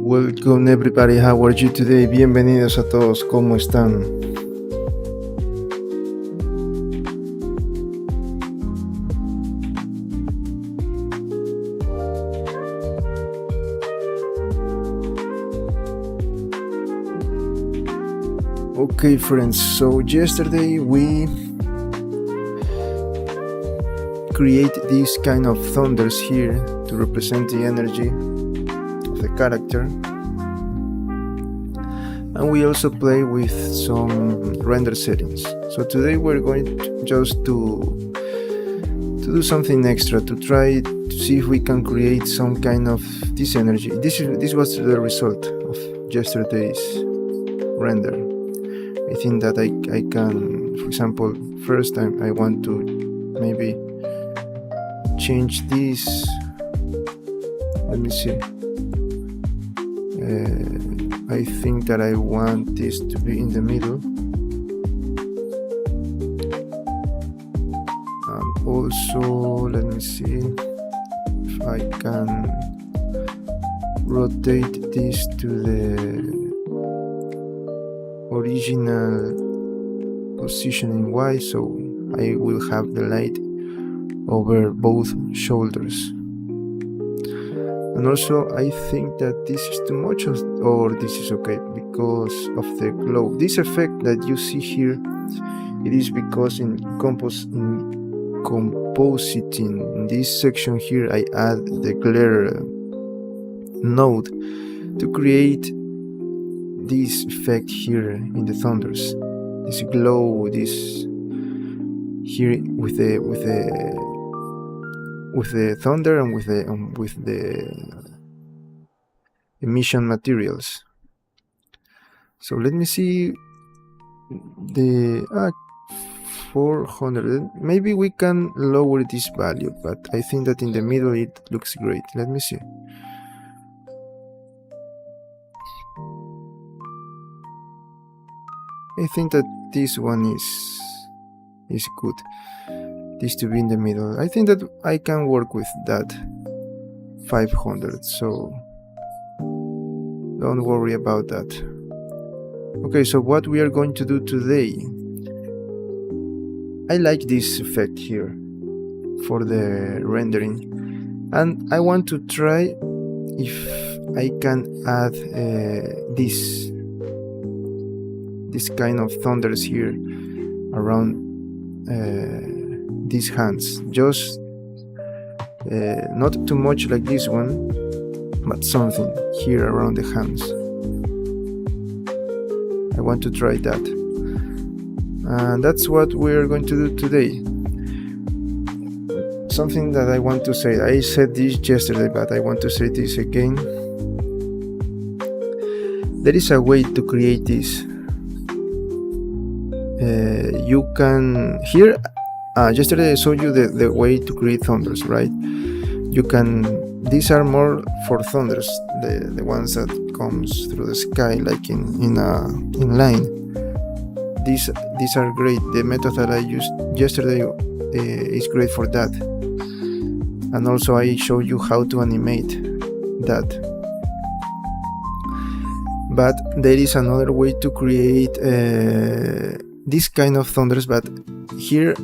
Welcome everybody, how are you today? Bienvenidos a todos, ¿cómo están? Okay friends, so yesterday we create these kind of thunders here to represent the energy of the character, and we also play with some render settings. So today we're going to just to do something extra, to try to see if we can create some kind of this energy. This was the result of yesterday's render. I think that I can, for example, first time I want to maybe change this. Let me see. I think that I want this to be in the middle, and also let me see if I can rotate this to the original position in Y, so I will have the light over both shoulders. And also I think that this is too much, or this is okay because of the glow. This effect that you see here, it is because in compositing in this section here I add the glare node to create this effect here in the thunders, this glow, this here with the thunder and with the emission materials. So let me see the 400. Maybe we can lower this value, but I think that in the middle it looks great. Let me see. I think that this one is good, this to be in the middle. I think that I can work with that 500, so don't worry about that. Okay, so what we are going to do today, I like this effect here for the rendering, and I want to try if I can add this kind of thunders here around these hands, just not too much like this one, but something here around the hands. I want to try that, and that's what we're going to do today. Something that I want to say, I said this yesterday, but I want to say this again. There is a way to create this. You can here yesterday I showed you the way to create thunders, right? You can, these are more for thunders, the ones that comes through the sky like in line. These are great. The method that I used yesterday is great for that, and also I showed you how to animate that. But there is another way to create this kind of thunders, but here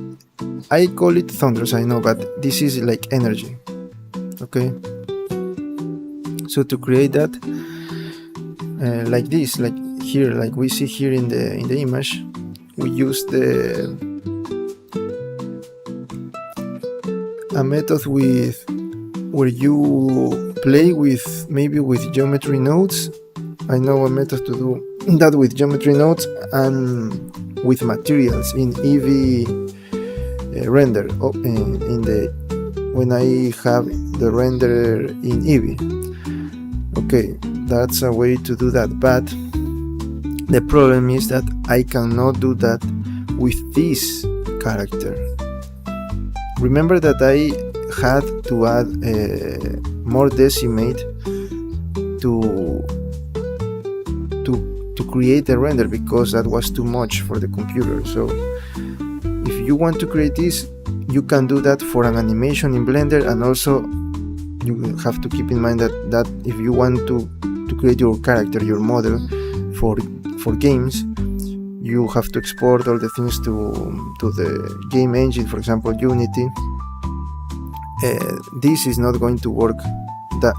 I call it thunders, I know, but this is like energy. Okay, so to create that like this, like here, like we see here in the image, we use a method with where you play with maybe with geometry nodes. I know a method to do that with geometry nodes and with materials in Eevee render in the when I have the render in Eevee. Okay, that's a way to do that, but the problem is that I cannot do that with this character. Remember that I had to add more decimate to create the render, because that was too much for the computer. So if you want to create this, you can do that for an animation in Blender, and also you have to keep in mind that if you want to create your character, your model for games, you have to export all the things to the game engine, for example Unity. This is not going to work that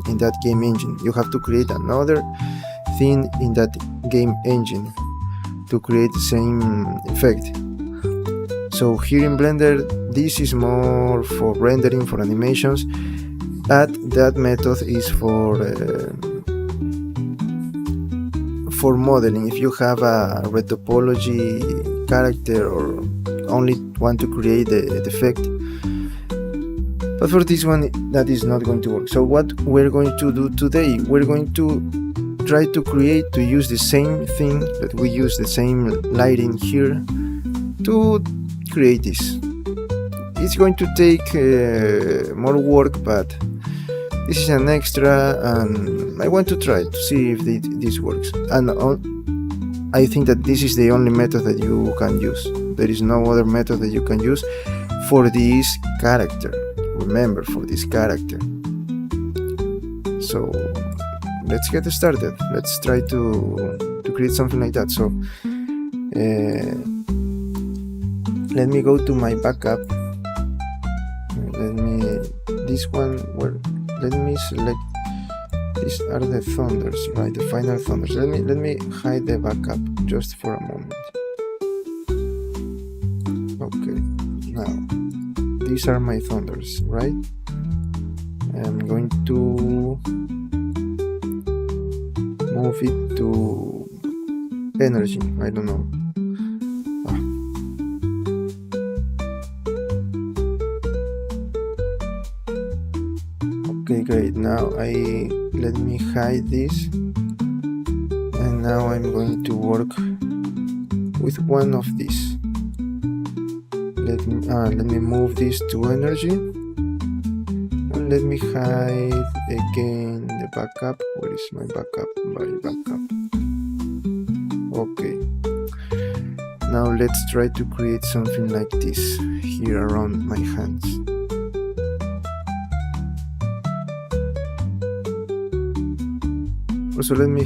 in that game engine. You have to create another thing in that game engine to create the same effect. So here in Blender, this is more for rendering, for animations, but that method is for modeling. If you have a retopology character or only want to create the effect. But for this one, that is not going to work. So what we're going to do today, we're going to try to use the same thing that we use, the same lighting here, to create this. It's going to take more work, but this is an extra, and I want to try to see if this works. And I think that this is the only method that you can use. There is no other method that you can use for this character. Remember, for this character. So let's get started. Let's try to create something like that. So let me go to my backup. Let me select. These are the thunders, right? The final thunders. Let me hide the backup just for a moment. Okay, now these are my thunders, right? I'm going to move it to energy. I don't know. Okay, great. Now let me hide this, and now I'm going to work with one of these. Let me move this to energy, and let me hide again the backup. Where is my backup? My backup. Okay. Now let's try to create something like this here around my hands. Also, let me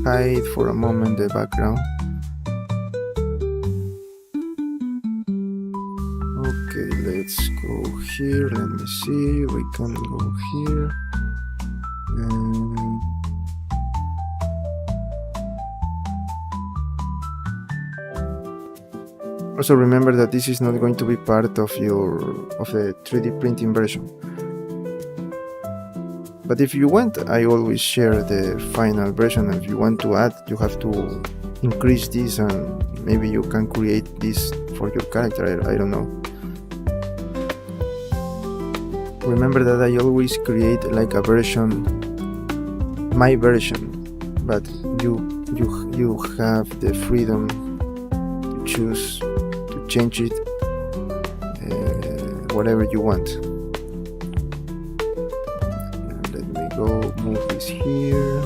hide for a moment the background. Okay, let's go here. Let me see. We can go here. Also, remember that this is not going to be part of the 3D printing version. But if you want, I always share the final version. If you want to add, you have to increase this, and maybe you can create this for your character. I don't know. Remember that I always create like a version, my version, but you have the freedom to choose to change it whatever you want. Go move this here.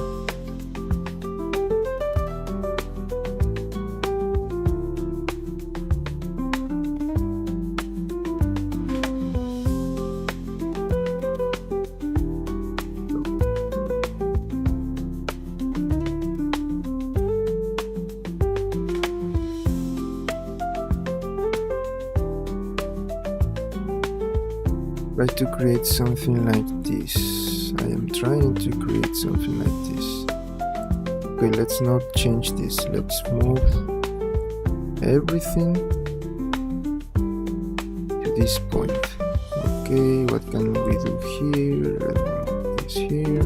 Try to create something like this. I am trying to create something like this. Okay, let's not change this. Let's move everything to this point. Okay, what can we do here? This here.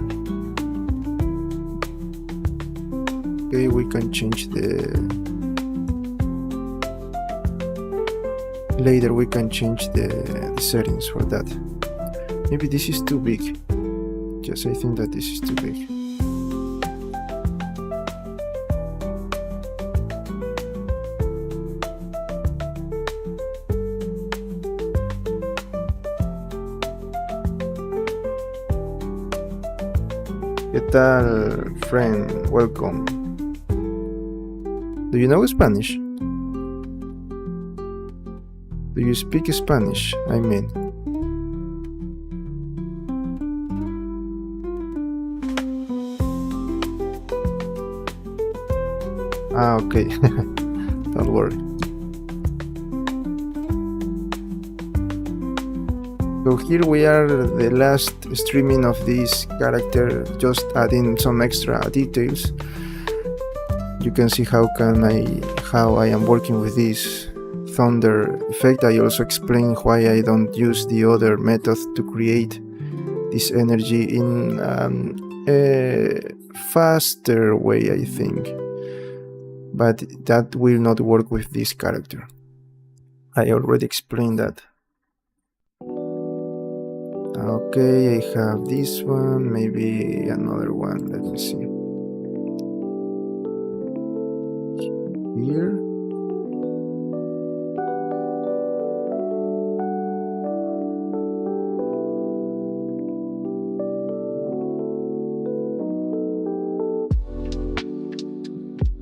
Okay, we can change later we can change the settings for that. Maybe this is too big. Yes, I think that this is too big. ¿Qué tal, friend? Welcome. Do you know Spanish? Do you speak Spanish? I mean. Okay. Don't worry. So here we are, the last streaming of this character, just adding some extra details. You can see how I am working with this thunder effect. I also explain why I don't use the other method to create this energy in a faster way, I think. But that will not work with this character. I already explained that. Okay, I have this one, maybe another one. Let me see. Here.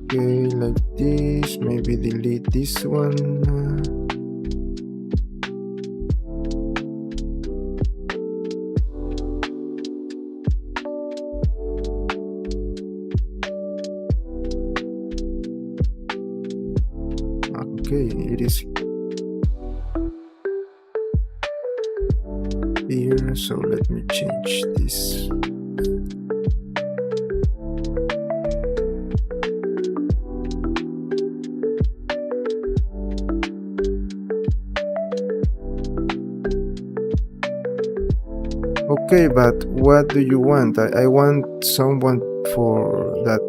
Okay, like this. Maybe delete this one. Okay, it is here, so let me change this. Okay, but what do you want? I want someone for that.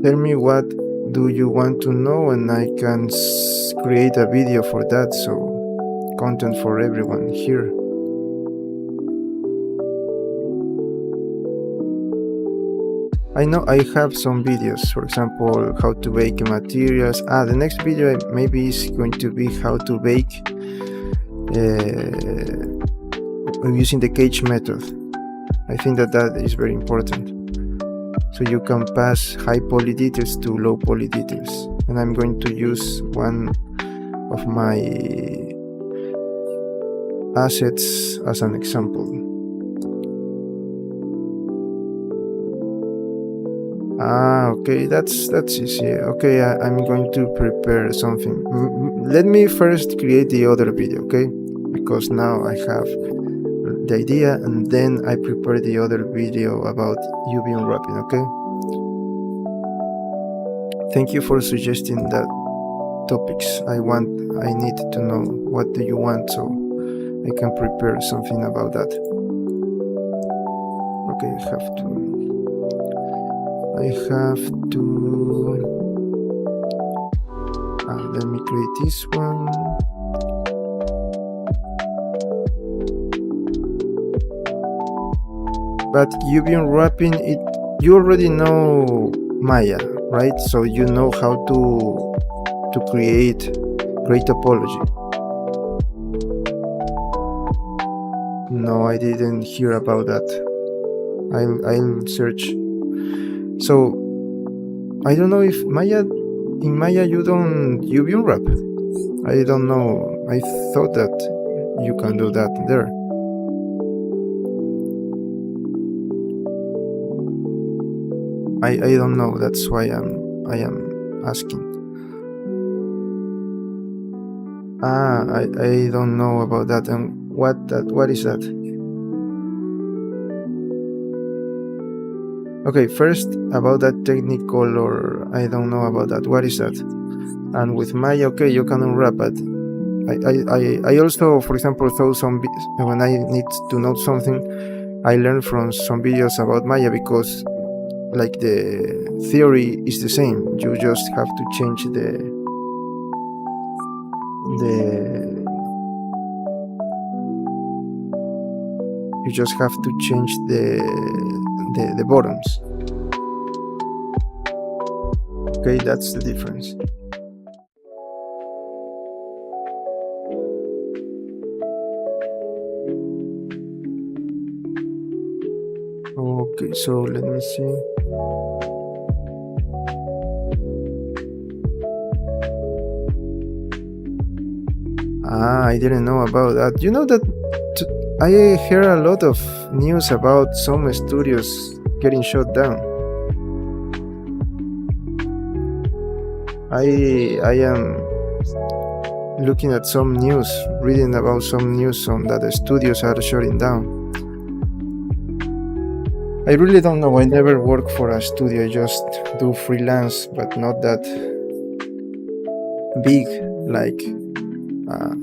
Tell me what do you want to know, and I can create a video for that, so content for everyone here. I know I have some videos, for example, how to bake materials. The next video maybe is going to be how to bake using the cage method. I think that is very important. So you can pass high poly details to low poly details. And I'm going to use one of my assets as an example. Okay, that's easy. Okay, I'm going to prepare something. Let me first create the other video, okay? Because now I have the idea, and then I prepare the other video about UV unwrapping, okay? Thank you for suggesting that topics. I need to know what do you want, so I can prepare something about that. Okay, I have to let me create this one. But you've been wrapping it, you already know Maya, right? So you know how to create great topology. No, I didn't hear about that. I'll search. So I don't know if in Maya you don't UV unwrap. I don't know. I thought that you can do that there. I don't know. That's why I am asking. I don't know about that. And what is that? Okay, first about that technical, or I don't know about that. What is that? And with Maya, okay, you can unwrap, but I also, for example, saw when I need to know something, I learned from some videos about Maya, because like the theory is the same. You just have to change the you just have to change the bottoms. Okay, that's the difference. Okay, so let me see. I didn't know about that. You know that I hear a lot of news about some studios getting shut down. I am looking at some news, reading about some news on that the studios are shutting down. I really don't know. I never work for a studio. I just do freelance, but not that big like a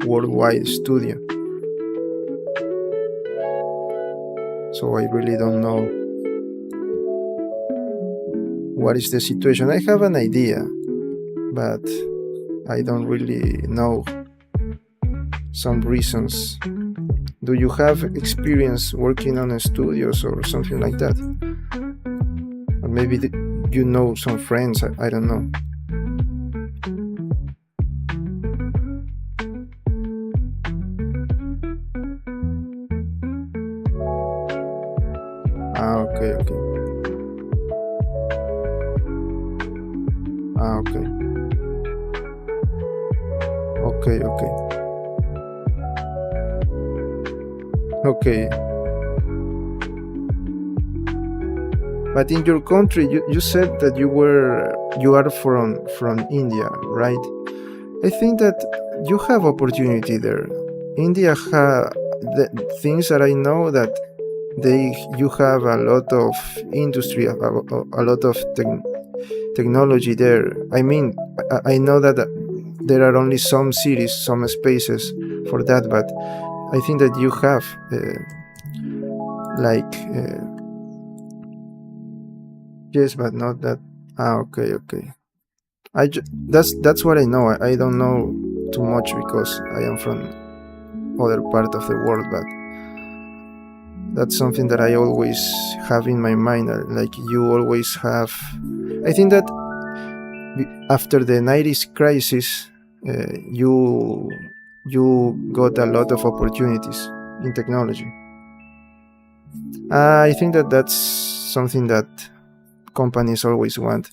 worldwide studio. So I really don't know what is the situation. I have an idea, but I don't really know some reasons. Do you have experience working on studios or something like that? Or maybe you know some friends, I don't know. Okay, okay. Okay. Okay, okay. Okay. But in your country, you said that you are from India, right? I think that you have opportunity there. India the things that I know that you have a lot of industry, a lot of technology there. I mean, I know that there are only some cities, some spaces for that, but I think that you have like yes, but not that. Okay, okay. That's what I know. I don't know too much because I am from other part of the world, but that's something that I always have in my mind. Like you always have. I think that after the 90s crisis, you got a lot of opportunities in technology. I think that that's something that companies always want.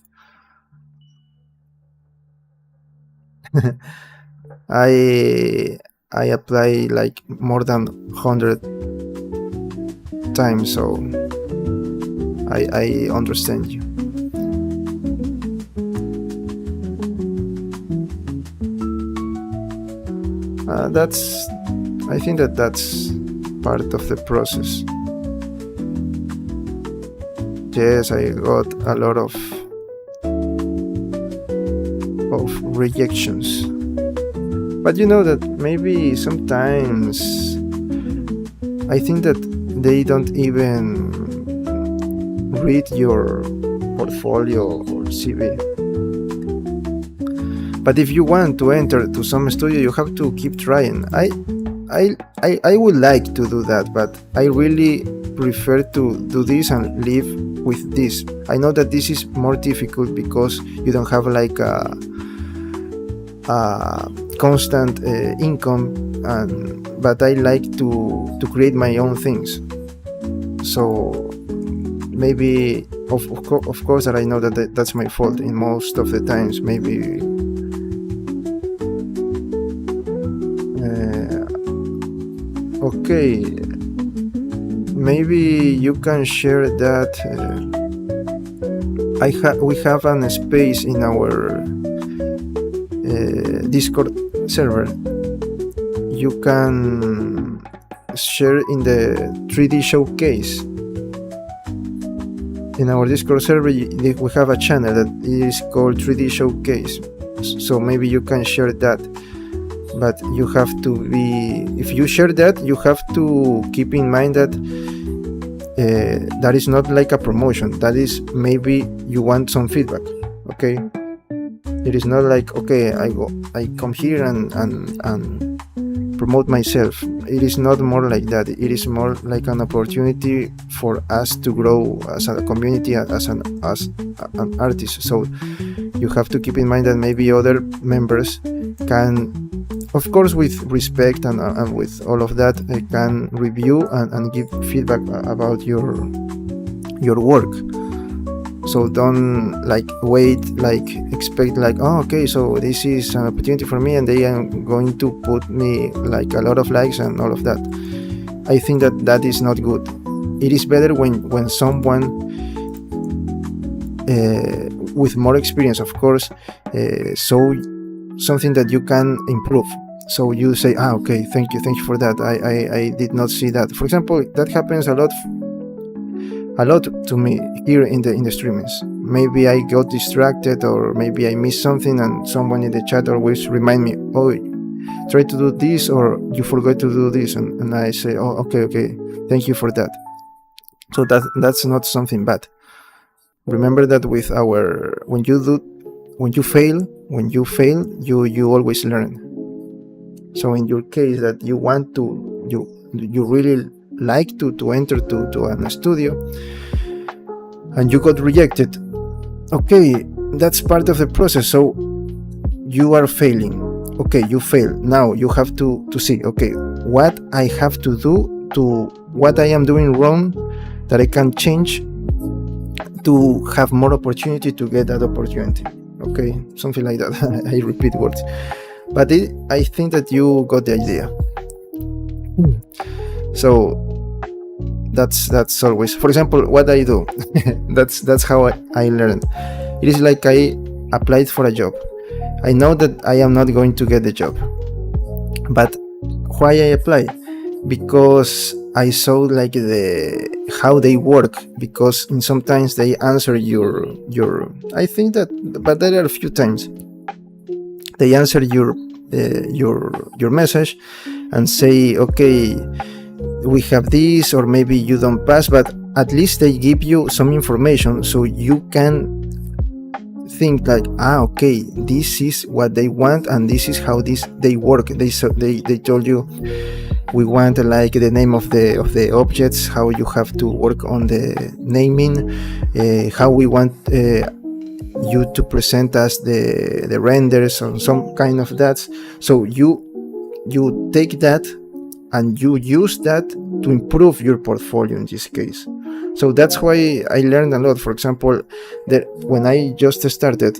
I I apply like more than 100 times, so I understand you. That's I think that that's part of the process. Yes, I got a lot of rejections, but you know that maybe sometimes I think that they don't even read your portfolio or CV. But if you want to enter to some studio, you have to keep trying. I would like to do that, but I really prefer to do this and live with this. I know that this is more difficult because you don't have like a constant income, but I like to create my own things. So maybe of course that I know that that's my fault in most of the times. Maybe okay, maybe you can share that. We have an space in our Discord server. You can share in the 3D showcase. in our Discord server, we have a channel that is called 3D Showcase. So maybe you can share that, but you have to be, if you share that, you have to keep in mind that that is not like a promotion. That is, maybe you want some feedback. Okay, it is not like, okay, I come here and promote myself. It is not more like that. It is more like an opportunity for us to grow as a community, as an artist. So you have to keep in mind that maybe other members can, of course, with respect and with all of that, can review and give feedback about your work. So don't like wait, like expect like, oh, okay, so this is an opportunity for me and they are going to put me like a lot of likes and all of that. I think that is not good. It is better when someone with more experience, of course, so something that you can improve. So you say, okay, thank you for that. I did not see that. For example, that happens a lot to me here in the streamings. Maybe I got distracted, or maybe I missed something, and someone in the chat always remind me, oh, try to do this, or you forgot to do this, and I say, oh, okay, thank you for that. So that's not something bad. Remember that with when you fail, you always learn. So in your case, that you want to, you really like to enter to a studio and you got rejected, okay, that's part of the process. So you are failing, okay, you fail. Now you have to see, okay, what I have to do, to what I am doing wrong that I can change to have more opportunity to get that opportunity. Okay, something like that. I repeat words, but I think that you got the idea. So that's always, for example, what I do. that's how I learned. It is like I applied for a job. I know that I am not going to get the job, but why I apply? Because I saw like how they work, because sometimes they answer your I think that, but there are a few times they answer your message and say, okay, we have this, or maybe you don't pass, but at least they give you some information so you can think like, okay, this is what they want and this is how they work. They told you, we want like the name of the objects, how you have to work on the naming, how we want you to present us the renders or some kind of that. So you take that and you use that to improve your portfolio in this case. So that's why I learned a lot. For example, when I just started,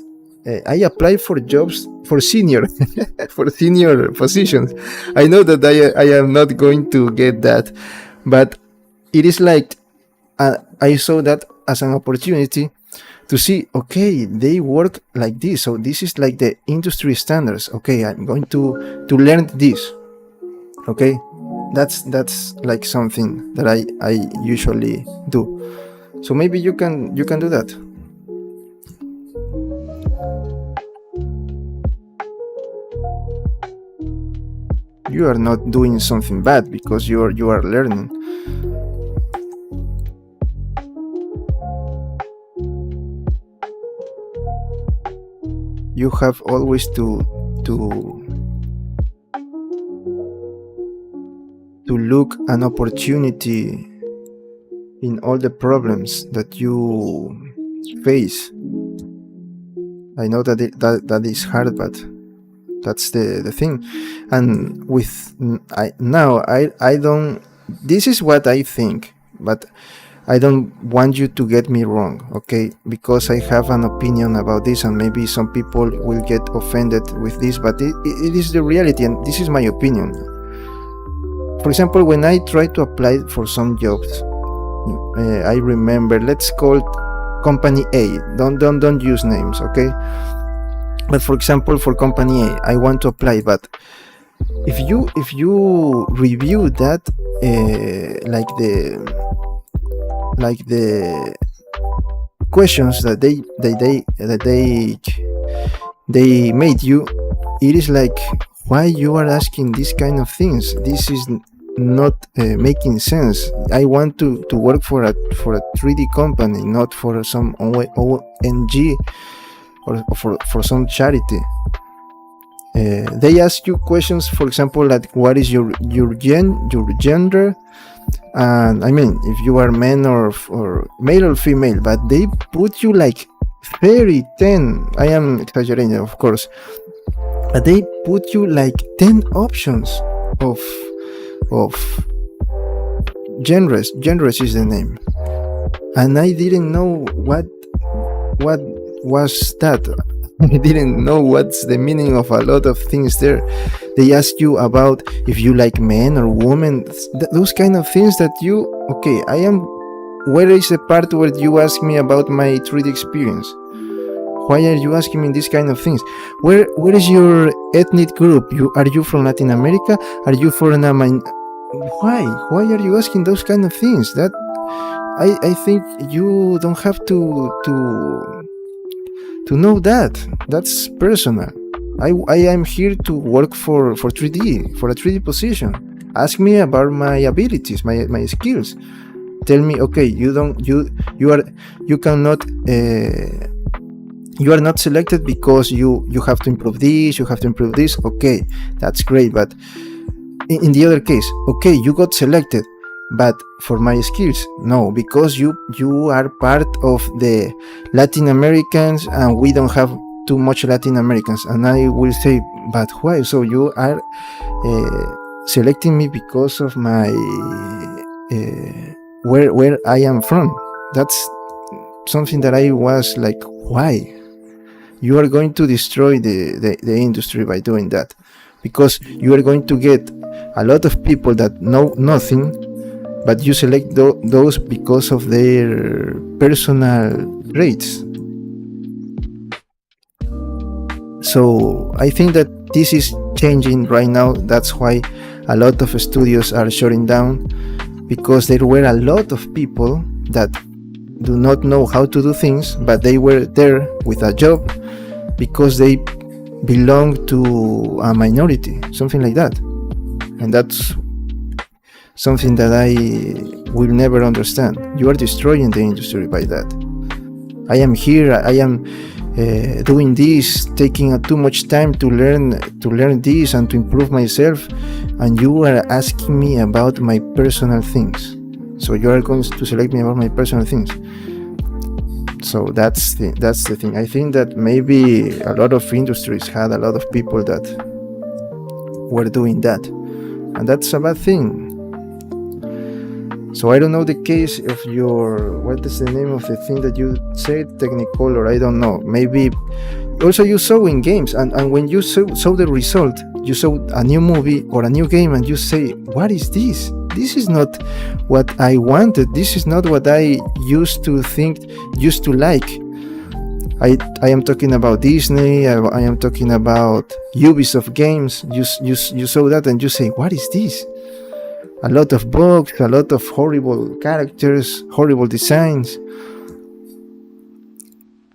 I applied for jobs for senior for senior positions. I know that I am not going to get that, but it is like I saw that as an opportunity to see, okay, they work like this, so this is like the industry standards. Okay, I'm going to learn this. Okay, that's like something that I usually do. So maybe you can do that. You are not doing something bad because you are learning. You have always to look an opportunity in all the problems that you face. I know that is hard, but that's the thing. And with I don't, this is what I think, but I don't want you to get me wrong, okay? Because I have an opinion about this, and maybe some people will get offended with this, but it is the reality, and this is my opinion. For example, when I try to apply for some jobs, I remember, let's call company A. Don't use names, okay? But for example, for company A, I want to apply, but if you review that, like the questions that they made you, it is like, why you are asking these kind of things? This is not making sense. I want to work for a 3D company, not for some ONG or for some charity. They ask you questions, for example, like what is your gender, and I mean if you are man or male or female, but they put you like 10. I am exaggerating, of course, but they put you like 10 options of genres. Genres is the name, and I didn't know what was that. I didn't know what's the meaning of a lot of things there. They ask you about if you like men or women, those kind of things that you, okay, where is the part where you ask me about my 3D experience? Why are you asking me these kind of things? Where is your ethnic group? Are you from Latin America? Are you from why are you asking those kind of things? That I think you don't have to know that. That's personal. I am here to work for 3D, for a 3D position. Ask me about my abilities, my skills. Tell me, okay, you are not selected because you have to improve this, you have to improve this. Okay, that's great. But in the other case, okay, you got selected, but for my skills, no, because you are part of the Latin Americans and we don't have too much Latin Americans. And I will say, but why? So you are selecting me because of my where I am from. That's something that I was like, why? You are going to destroy the industry by doing that, because you are going to get a lot of people that know nothing, but you select those because of their personal traits. So I think that this is changing right now. That's why a lot of studios are shutting down, because there were a lot of people that do not know how to do things, but they were there with a job because they belong to a minority, something like that. And that's something that I will never understand. You are destroying the industry by that. I am here, I am doing this, taking too much time to learn this and to improve myself, and you are asking me about my personal things. So you are going to select me about my personal things. So that's the thing. I think that maybe a lot of industries had a lot of people that were doing that, and that's a bad thing. So I don't know the case of what is the name of the thing that you said, Technicolor, I don't know. Maybe also you saw in games, and when you saw the result, you saw a new movie or a new game, and you say, what is this? This is not what I wanted. This is not what I used to think, used to like. I am talking about Disney, I am talking about Ubisoft games. You saw that and you say, what is this? A lot of bugs, a lot of horrible characters, horrible designs.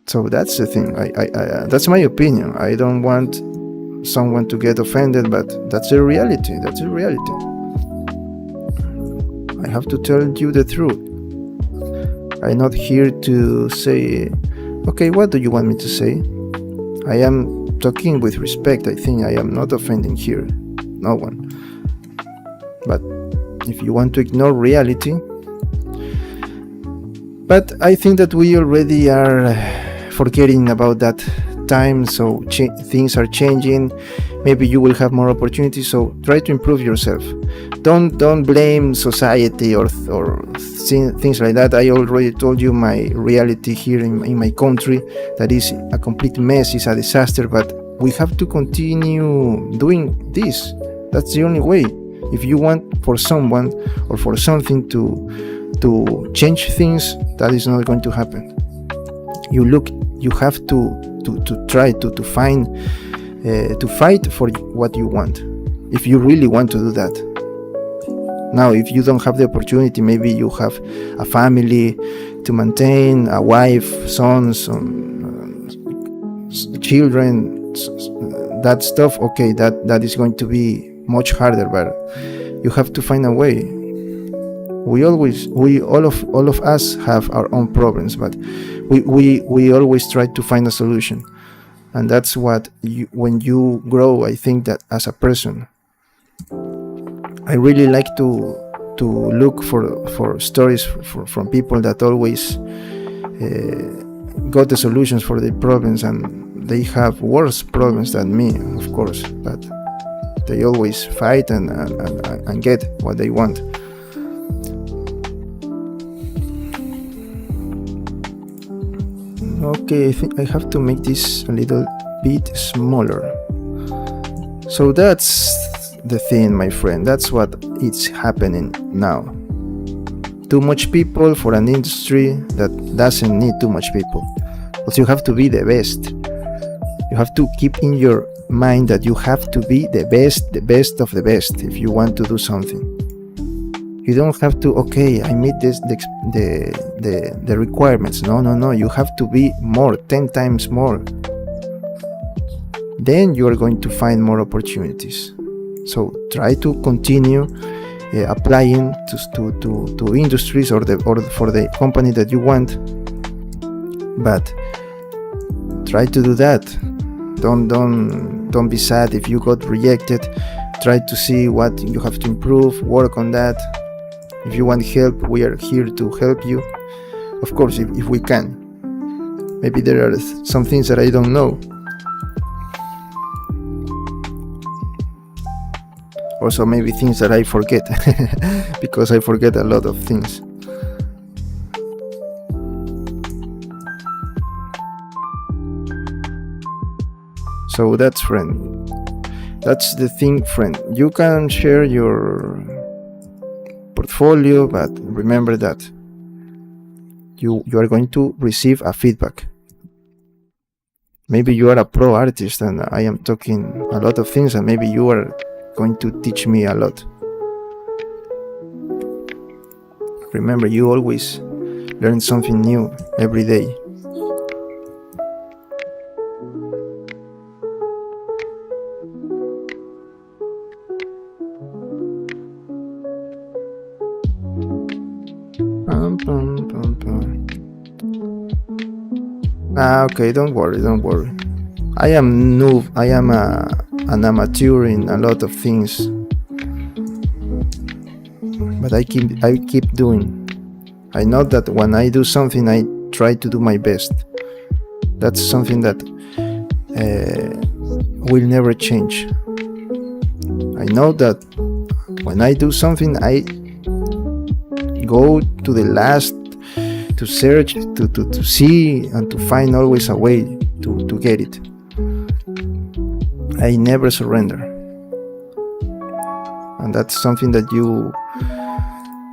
So that's the thing. I that's my opinion. I don't want someone to get offended, but that's a reality. That's a reality. I have to tell you the truth. I'm not here to say, okay, what do you want me to say? I am talking with respect. I think I am not offending here. No one. But if you want to ignore reality, but I think that we already are forgetting about that time, so things are changing. Maybe you will have more opportunities, so try to improve yourself. Don't blame society or things like that. I already told you my reality here in my country, that is a complete mess, is a disaster, but we have to continue doing this. That's the only way. If you want for someone or for something to change things, that is not going to happen. You have to try to find to fight for what you want, if you really want to do that. Now, if you don't have the opportunity, maybe you have a family, to maintain a wife, sons, children, that stuff. Okay, that is going to be much harder, but you have to find a way. All of us have our own problems, but we always try to find a solution. And that's what when you grow, I think that as a person, I really like to look for stories from people that always got the solutions for their problems, and they have worse problems than me, of course, but they always fight and get what they want. Okay, I think I have to make this a little bit smaller. So that's the thing, my friend. That's what it's happening now. Too much people for an industry that doesn't need too much people. But you have to be the best. You have to keep in your mind that you have to be the best of the best if you want to do something. You don't have to, okay, I meet the requirements. No. You have to be more, 10 times more. Then you are going to find more opportunities. So try to continue applying to industries or for the company that you want. But try to do that. Don't be sad if you got rejected. Try to see what you have to improve, work on that. If you want help, we are here to help you. Of course, if we can. Maybe there are some things that I don't know. Also, maybe things that I forget, because I forget a lot of things. So that's the thing, friend. You can share your portfolio, but remember that you are going to receive a feedback. Maybe you are a pro artist and I am talking a lot of things, and maybe you are going to teach me a lot. Remember, you always learn something new every day. Okay, don't worry. I am noob. I am an amateur in a lot of things, but I keep doing. I know that when I do something, I try to do my best. That's something that will never change. I know that when I do something, I go to the last to search, to see, and to find always a way to get it. I never surrender. And that's something that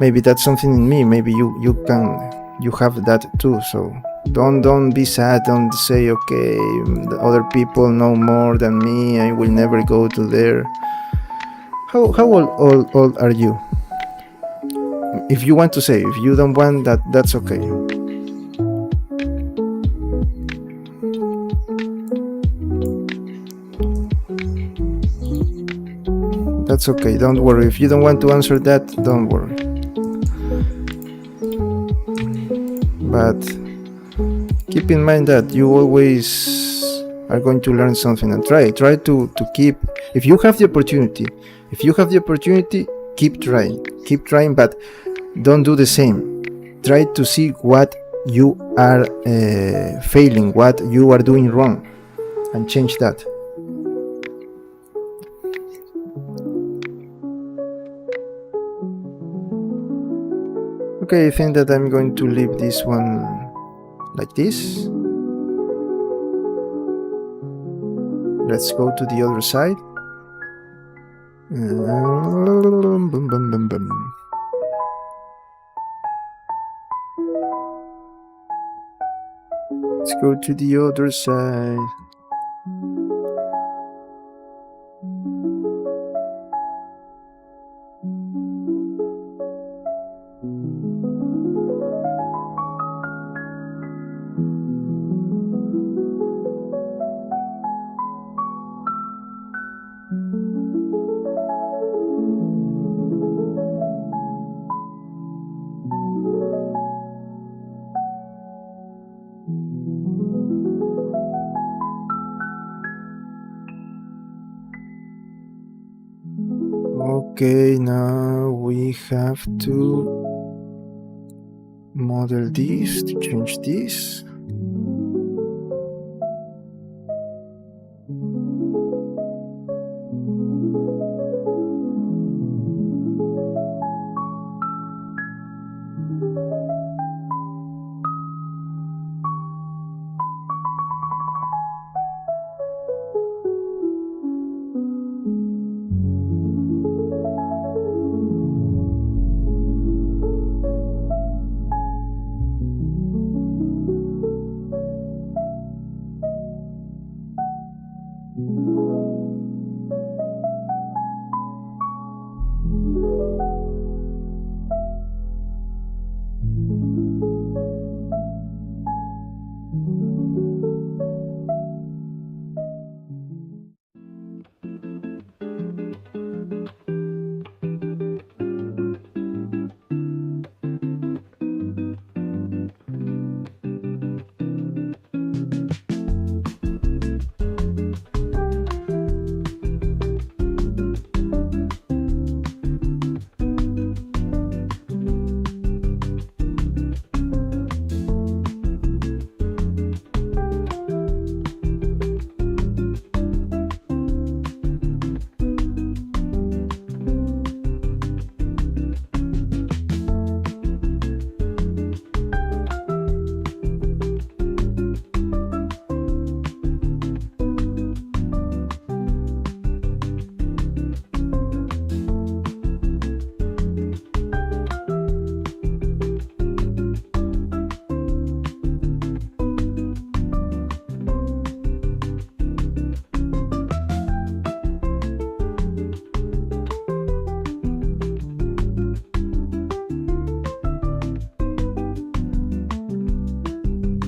maybe that's something in me. Maybe you have that too. So don't be sad. Don't say, okay, the other people know more than me, I will never go to there. How old are you? If you want to say, if you don't want that, that's okay. That's okay, don't worry. If you don't want to answer that, don't worry. But keep in mind that you always are going to learn something, and try to keep, if you have the opportunity, keep trying, but don't do the same. Try to see what you are failing, what you are doing wrong, and change that. Okay, I think that I'm going to leave this one like this. Let's go to the other side. Let's go to the other side. Okay, now we have to model this to change this.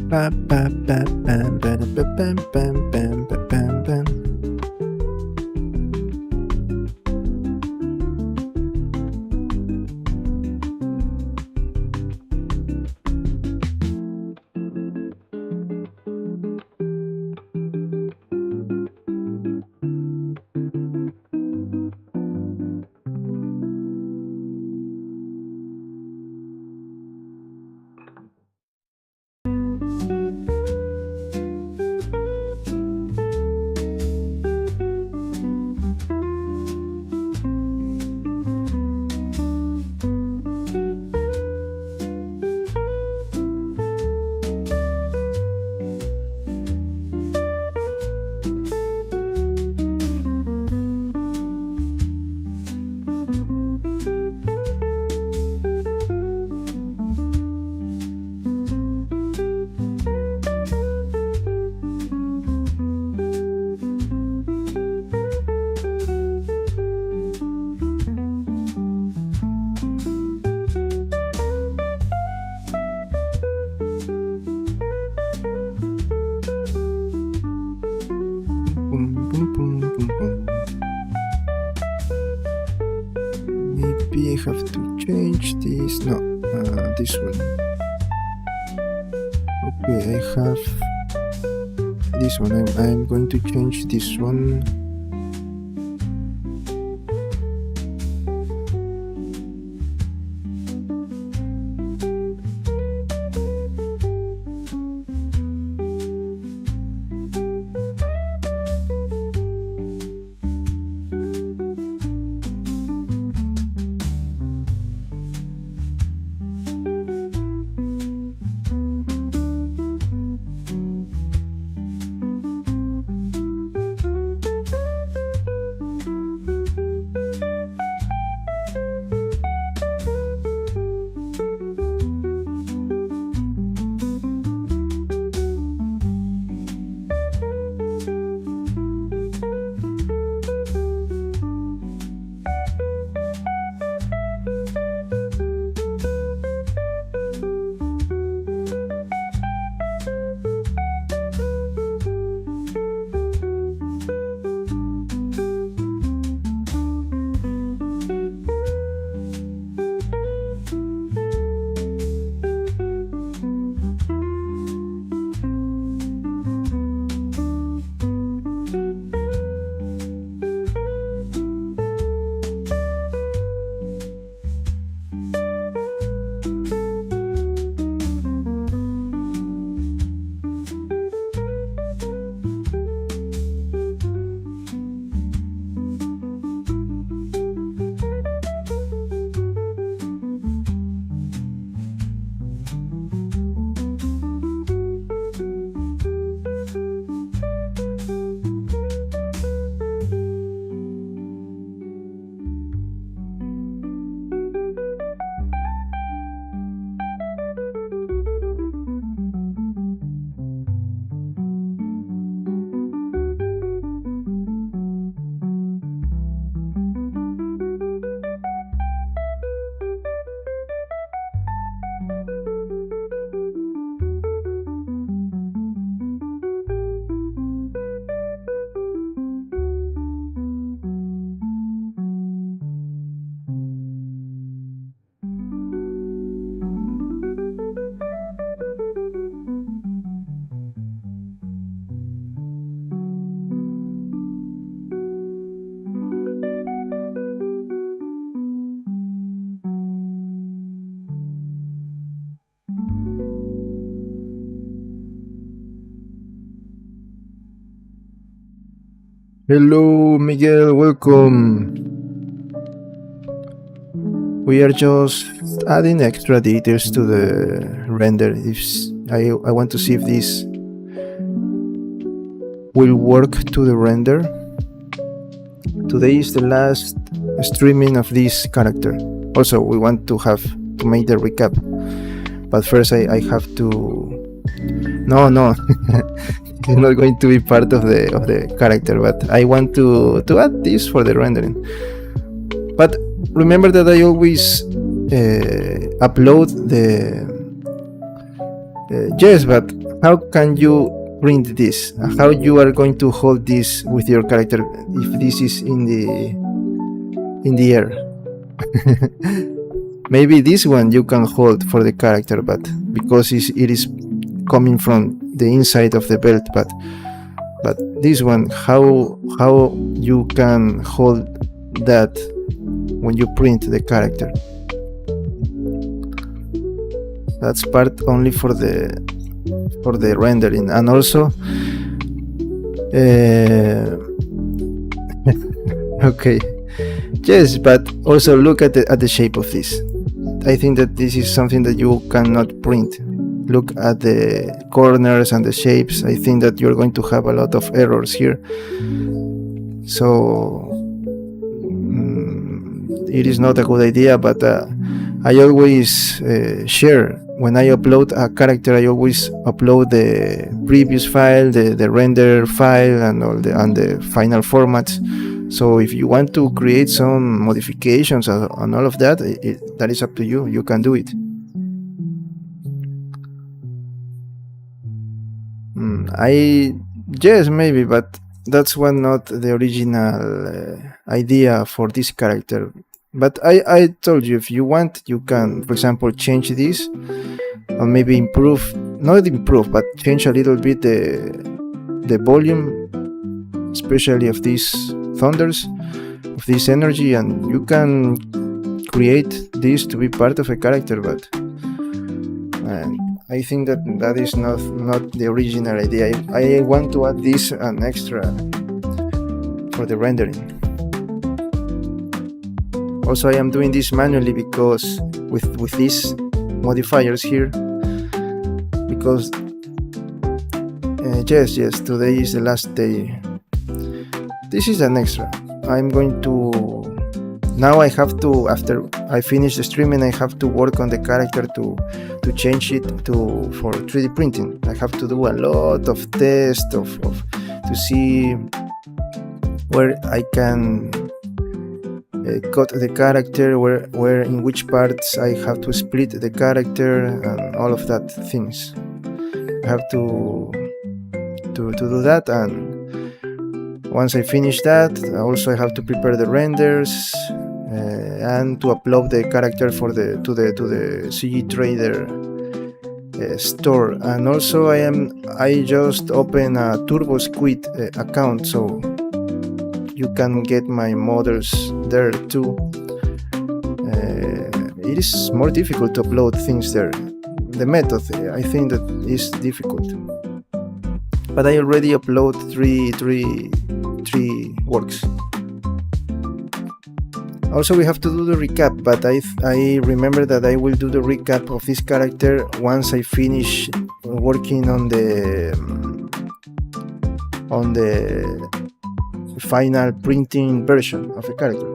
Ba, ba, ba, bam, ba, da, ba, bam, bam, bam, ba, bam, bam. Boom, boom, boom, boom, boom. Maybe I have to change this. No, this one. Okay, I have this one. I'm going to change this one. Hello, Miguel. Welcome. We are just adding extra details to the render. I want to see if this will work to the render. Today is the last streaming of this character. Also, we want to make the recap. But first, I have to. No, it's not going to be part of the character. But I want to add this for the rendering. But remember that I always upload the. Yes, but how can you print this? How you are going to hold this with your character if this is in the air? Maybe this one you can hold for the character, but because it is coming from the inside of the belt, but this one, how you can hold that when you print the character? That's part only for the rendering. And also okay, yes, but also look at the shape of this. I think that this is something that you cannot print. Look at the corners and the shapes. I think that you're going to have a lot of errors here. So it is not a good idea, but I always share. When I upload a character, I always upload the previous file, the render file, and the final formats. So if you want to create some modifications on all of that, that is up to you. You can do it. Yes, maybe, but that's not the original idea for this character. But I told you, if you want, you can, for example, change this, or maybe not improve, but change a little bit the volume, especially of these thunders, of this energy, and you can create this to be part of a character. But I think that is not the original idea. I want to add this an extra for the rendering. Also, I am doing this manually because with these modifiers here, because yes, today is the last day. This is an extra. I'm going to now. I have to, after I finish the streaming, I have to work on the character to change it for 3D printing. I have to do a lot of tests to see where I can cut the character, where in which parts I have to split the character, and all of that things. I have to do that, and once I finish that, also I have to prepare the renders and to upload the character to the CG Trader store. And also I just opened a TurboSquid account, so you can get my models there too. It is more difficult to upload things there. The method, I think, that is difficult. But I already upload three works. Also, we have to do the recap, but I remember that I will do the recap of this character once I finish working on the final printing version of the character.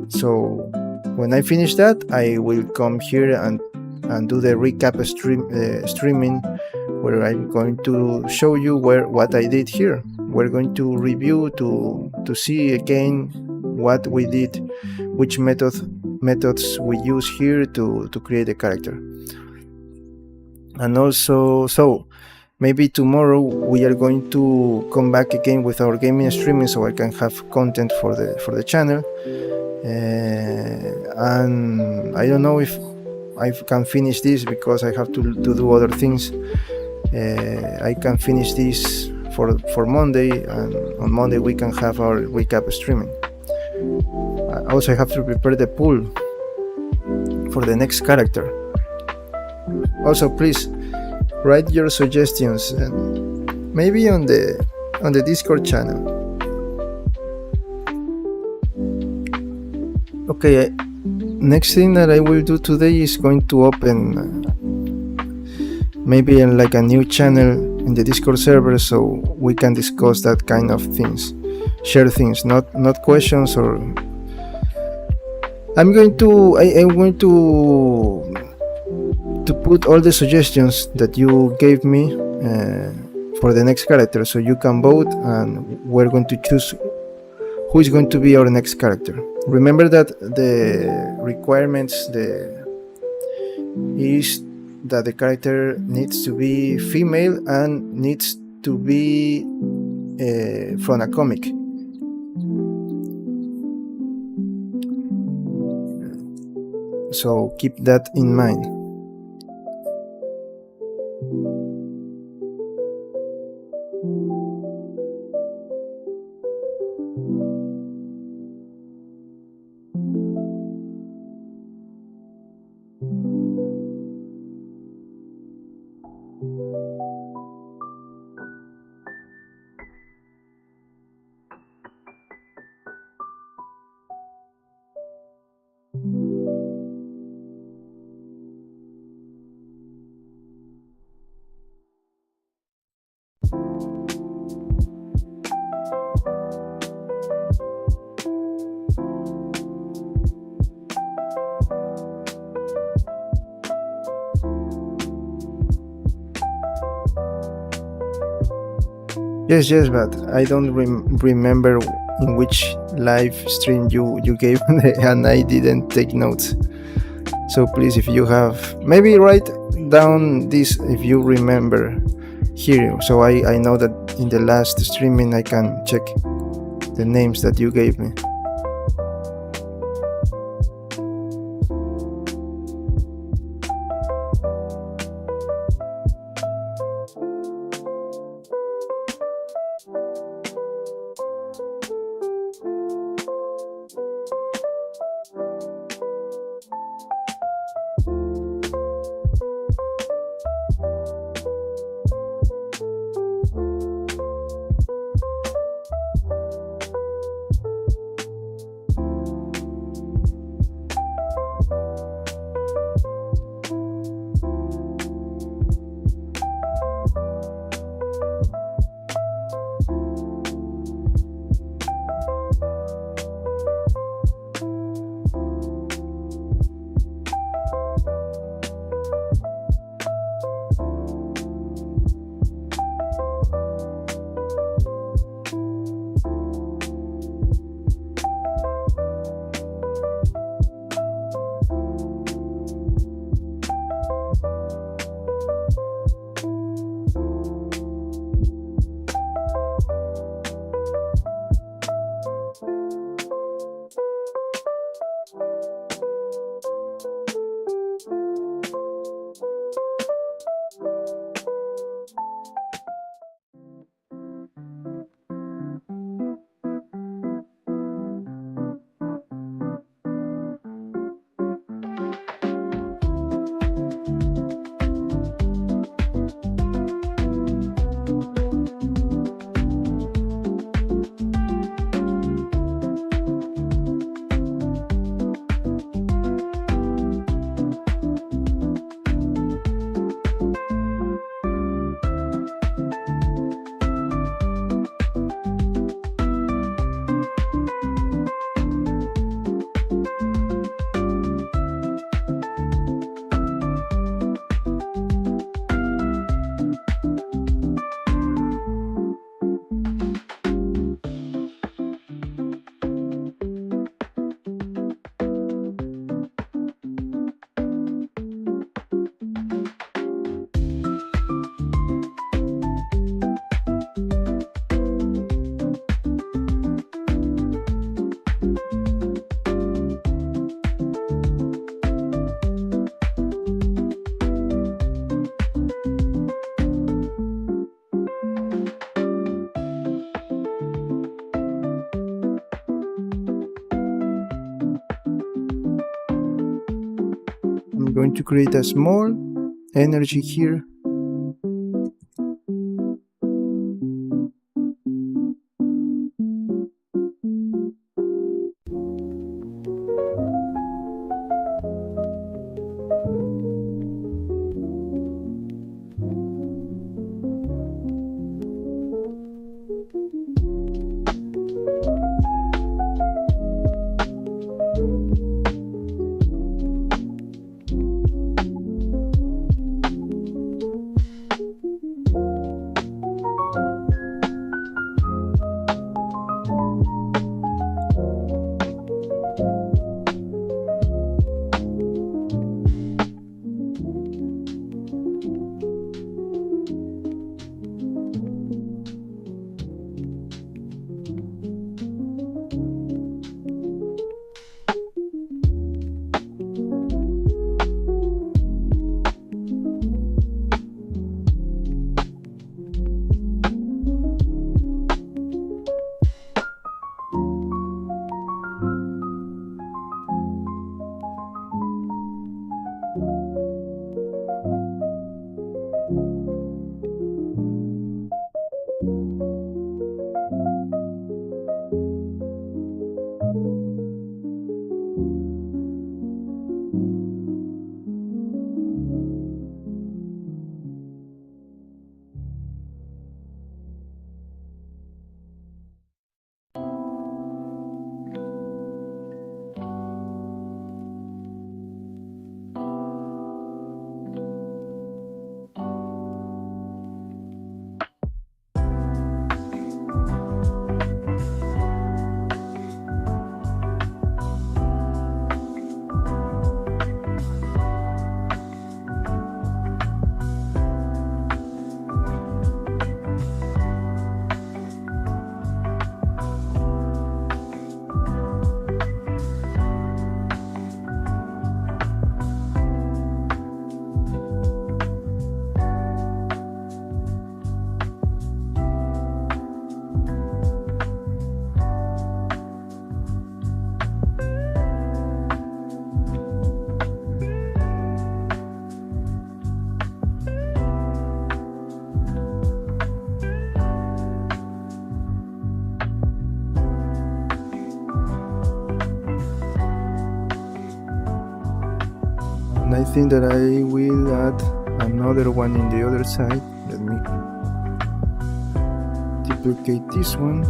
So when I finish that, I will come here and do the recap streaming, where I'm going to show you what I did here. We're going to review to see again what we did, which methods we use here to create a character. And also, so maybe tomorrow we are going to come back again with our gaming streaming, so I can have content for the channel. And I don't know if I can finish this because I have to do other things. I can finish this for Monday, and on Monday we can have our recap streaming. Also, I have to prepare the pool for the next character. Also, please write your suggestions, and maybe on the Discord channel. Okay, next thing that I will do today is going to open maybe like a new channel in the Discord server so we can discuss that kind of things, share things, not questions. Or I'm going to put all the suggestions that you gave me for the next character, so you can vote and we're going to choose who is going to be our next character. Remember that the requirements is that the character needs to be female and needs to be from a comic. So keep that in mind. Yes, but I don't remember in which live stream you gave me, and I didn't take notes. So please, if you have, maybe write down this if you remember here, so I know that in the last streaming I can check the names that you gave me. I'm going to create a small energy here. And I think that I will add another one in the other side. Let me duplicate this one.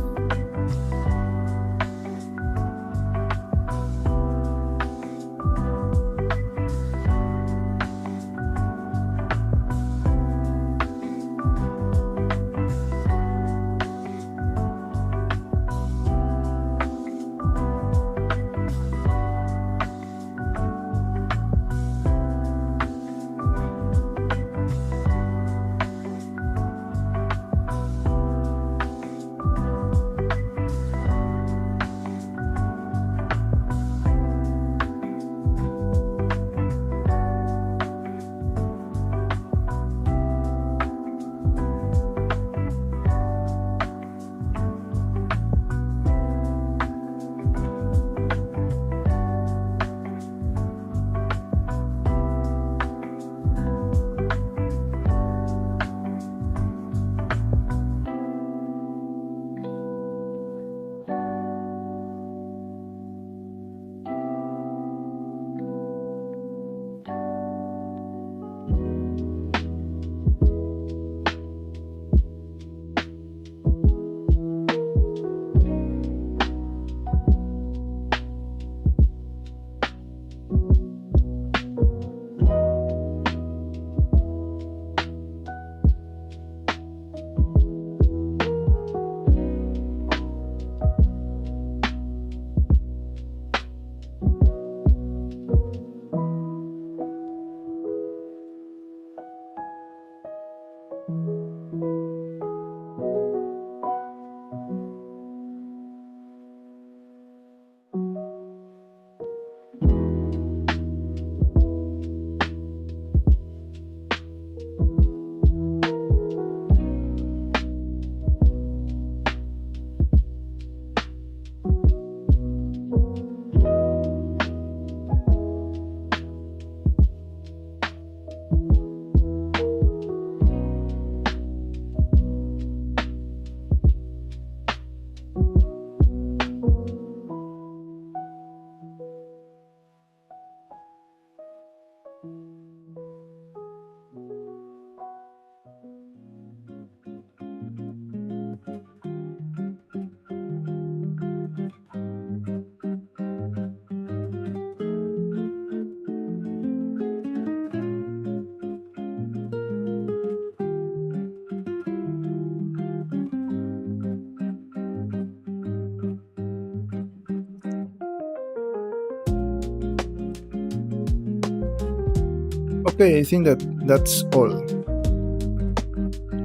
Okay, I think that that's all.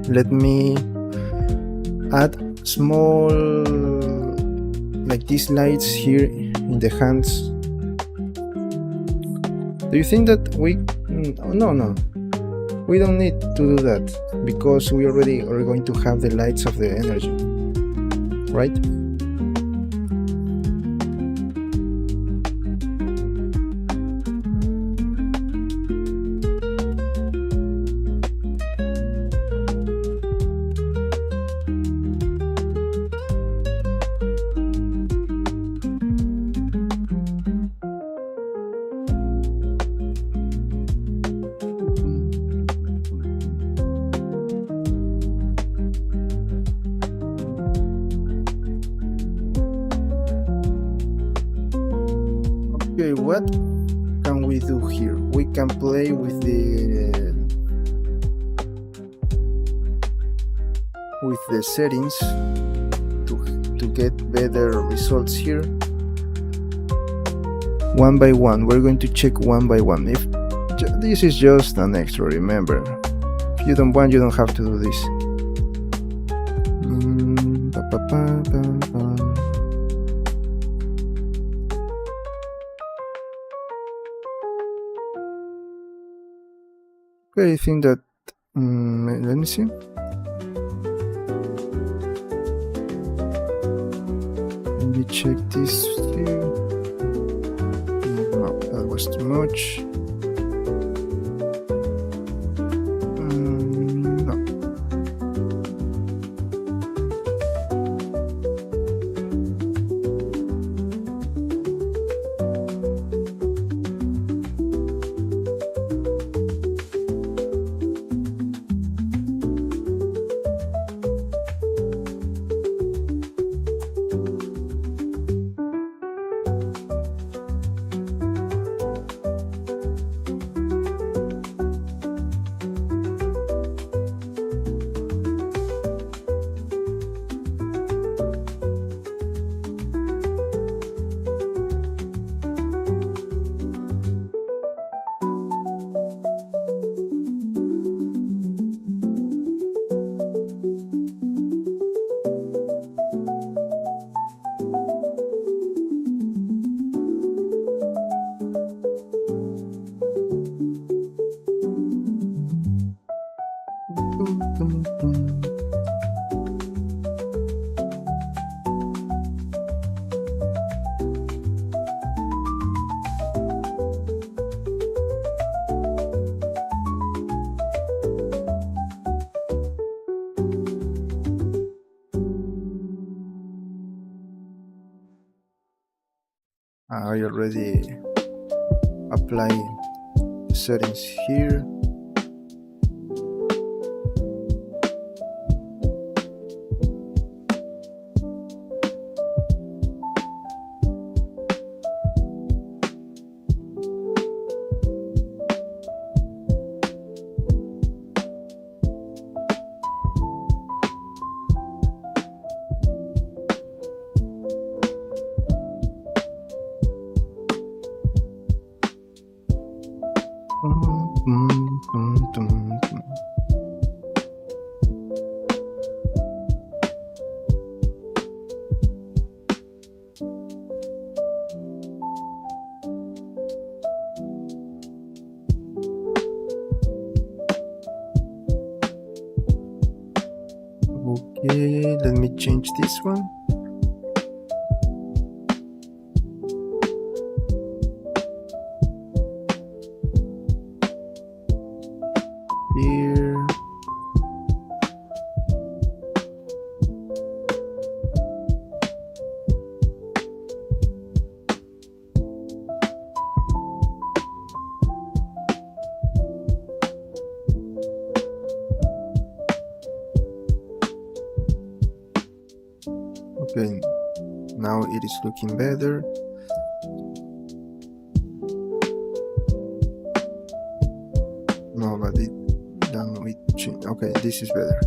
Let me add small, like these lights here in the hands. Do you think that we... No. We don't need to do that because we already are going to have the lights of the energy, right? Okay, what can we do here? We can play with the settings to get better results here. One by one, we're going to check one by one. If this is just an extra, remember. If you don't want, you don't have to do this. Okay, I think that, let me see. Let me check this here. No, that was too much. No. Dum, dum. I already apply the settings here. Dum, dum, dum, dum, dum. Okay, let me change this one. Here. Okay, now it is looking better. No, but it then we change. Okay, this is better.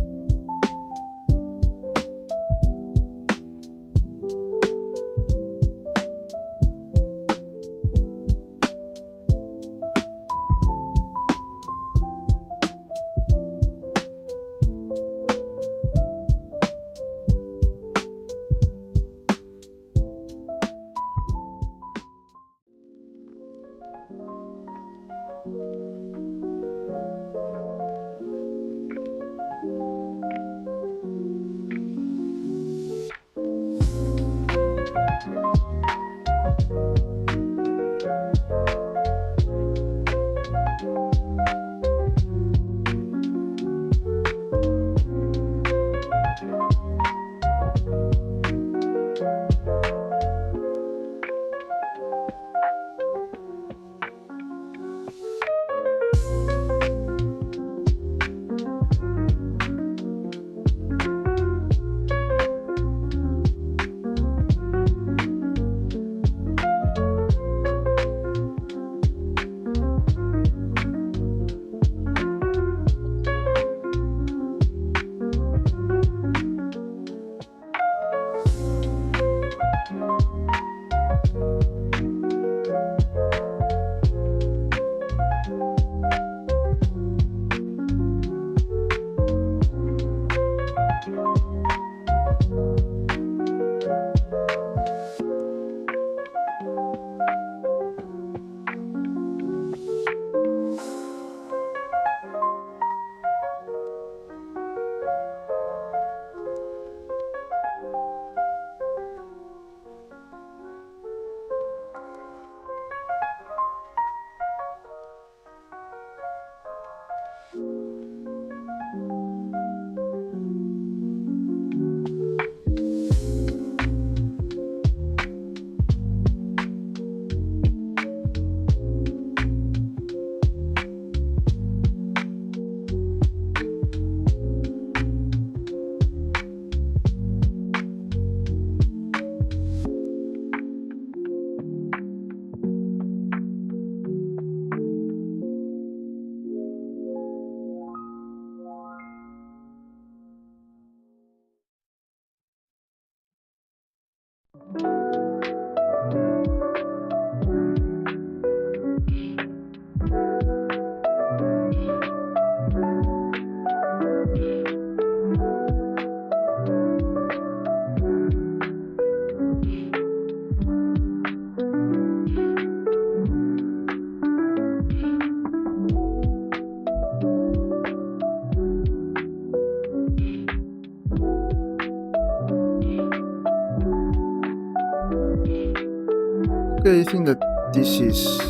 Okay, I think that this is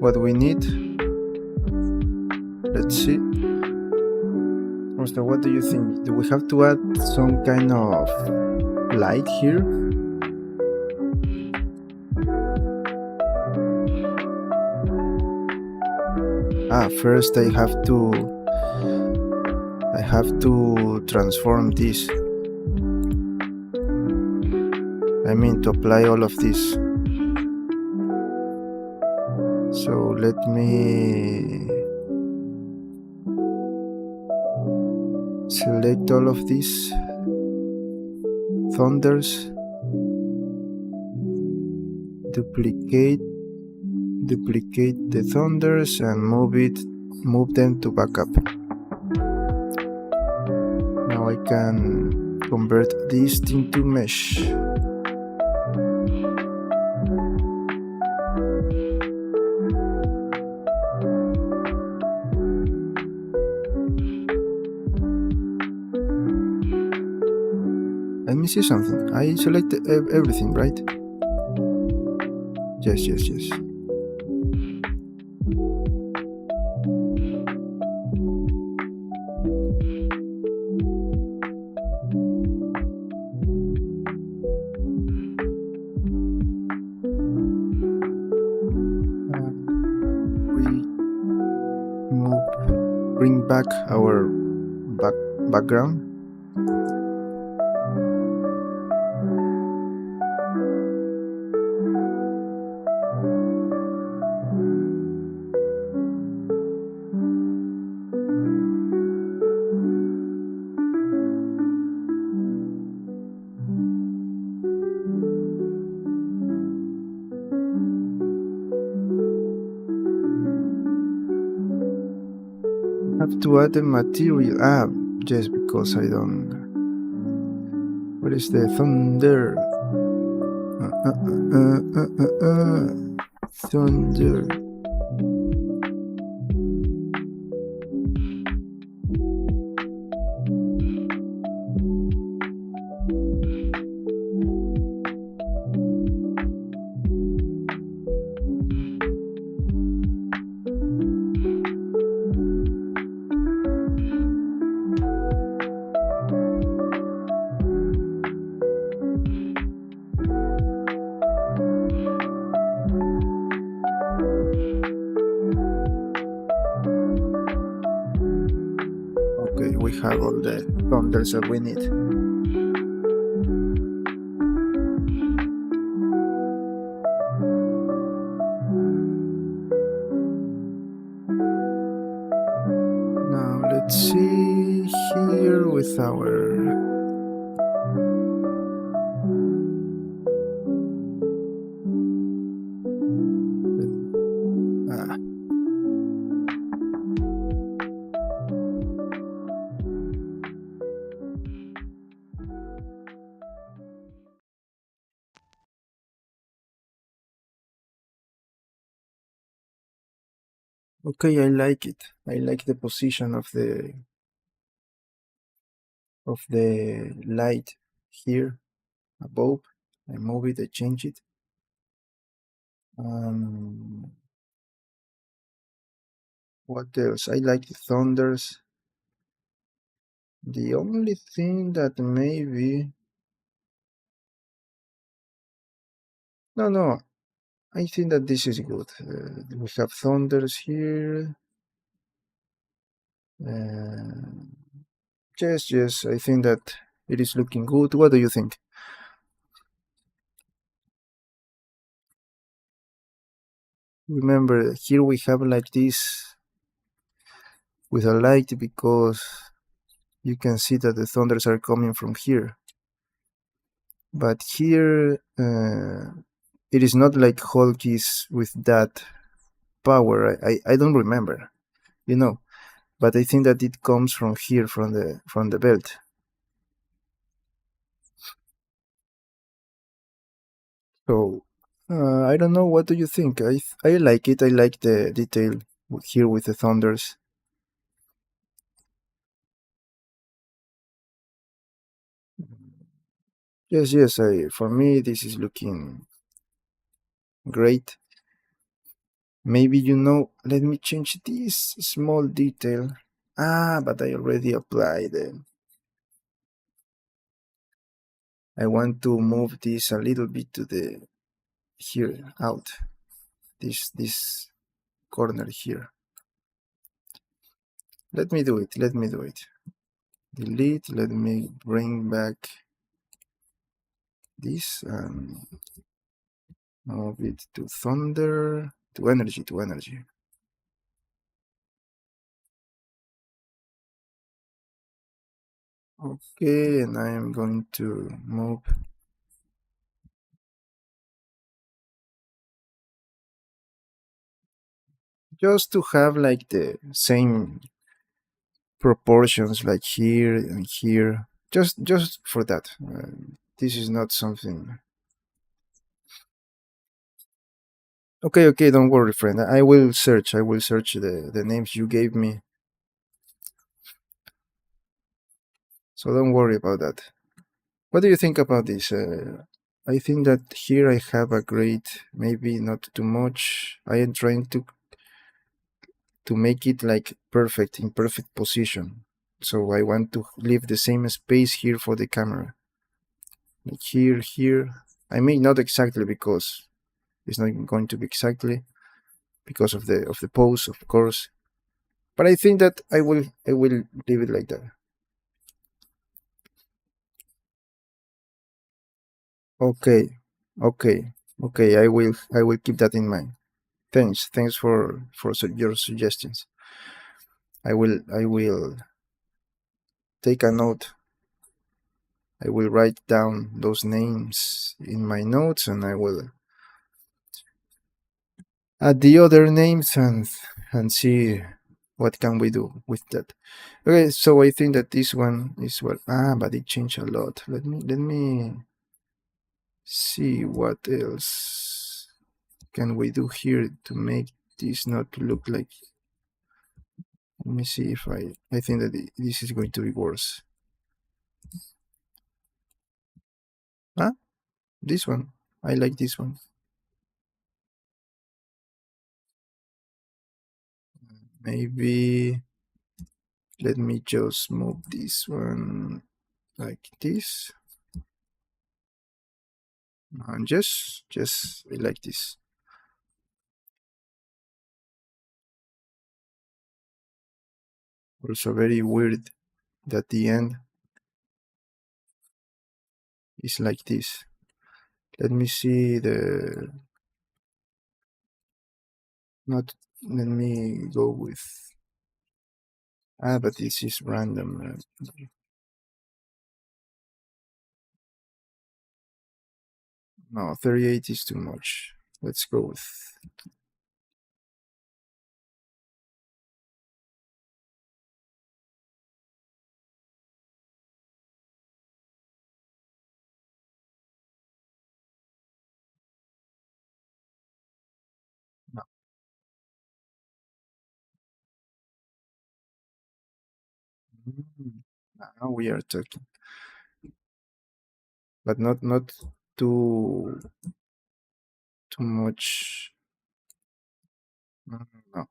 what we need. Let's see. Mr. What do you think? Do we have to add some kind of light here? First I have to transform this. I mean to apply all of this. So let me select all of these thunders, duplicate the thunders and move them to backup. Now I can convert this into mesh. Let me see something. I selected everything, right? Yes. We bring back our background. Have to add the material. Just because I don't. What is the thunder? Thunder. Okay, we have all the thunders that we need. Now let's see here with our okay, I like it. I like the position of the light here above. I move it, I change it. What else? I like the thunders. The only thing that maybe no, I think that this is good. We have thunders here. Yes, I think that it is looking good. What do you think? Remember, here we have like this with a light because you can see that the thunders are coming from here. But here, it is not like Hulk is with that power. I don't remember, but I think that it comes from here, from the belt. So I don't know. What do you think? I like it. I like the detail here with the thunders. Yes. For me, this is looking Great. Maybe let me change this small detail. Ah, but I already applied them. I want to move this a little bit to the here out. This corner here. Let me do it. Let me do it. Delete. Let me bring back this and move it to thunder, to energy, to energy. Okay, and I am going to move just to have like the same proportions like here and here. Just for that. This is not something. Okay, okay, don't worry, friend. I will search. I will search the names you gave me. So don't worry about that. What do you think about this? I think that here I have a great, maybe not too much. I am trying to make it like perfect, in perfect position. So I want to leave the same space here for the camera. Like here, here. I mean, not exactly because it's not going to be exactly because of the pose, of course. But I think that I will leave it like that. Okay, okay, okay. I will keep that in mind. Thanks for your suggestions. I will take a note. I will write down those names in my notes, and I will add the other names and see what can we do with that. Okay, so I think that this one is what but it changed a lot. Let me see what else can we do here to make this not look like. Let me see if I think that this is going to be worse. Ah, this one. I like this one. Maybe let me just move this one like this. And just like this. Also very weird that the end is like this. Let me see the not let me go with but this is random. No, 38 is too much. Let's go with no. Now we are talking, but not too too much. No.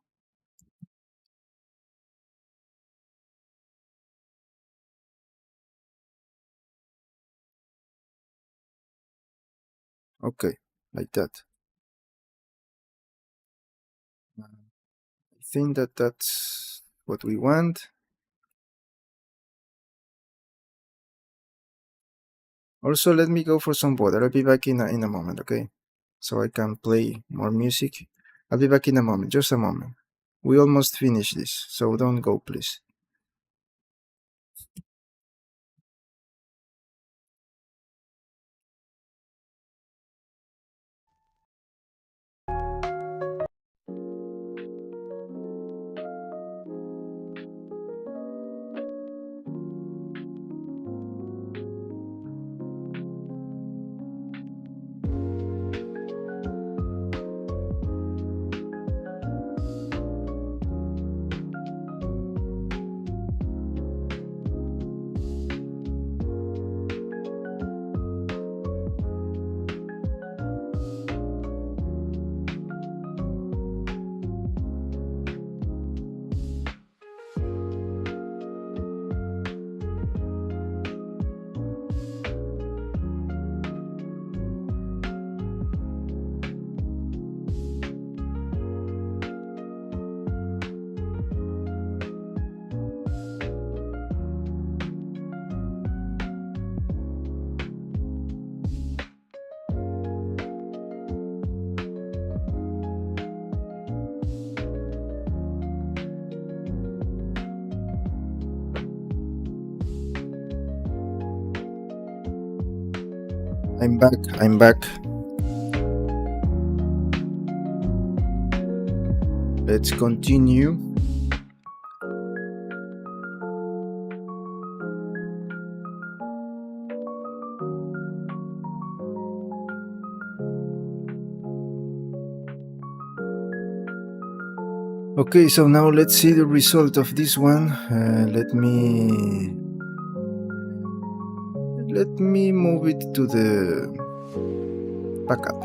Okay, like that. I think that that's what we want. Also, let me go for some water. I'll be back in a moment, okay? So I can play more music. I'll be back in a moment, just a moment. We almost finished this, so don't go, please. I'm back. I'm back. Let's continue. Okay, so now let's see the result of this one. Let me move it to the backup.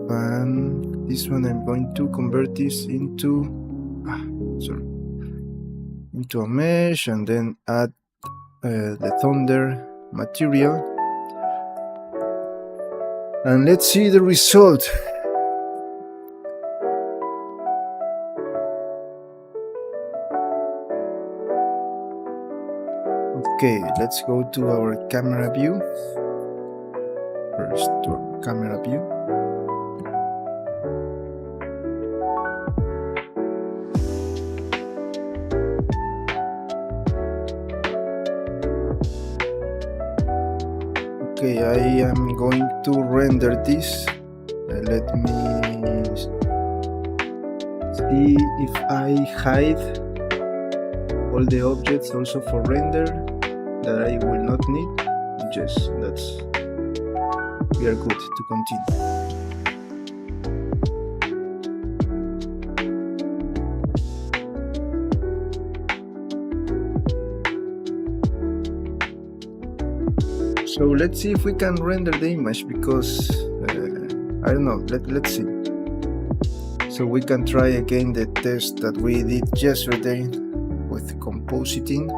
And this one I'm going to convert this into a mesh, and then add the thunder material, and let's see the result. Okay, let's go to our camera view. First, to our camera view. Okay, I am going to render this. Let me see if I hide all the objects also for render that I will not need. Yes, we are good to continue. So let's see if we can render the image, because I don't know, let's see. So we can try again the test that we did yesterday with compositing.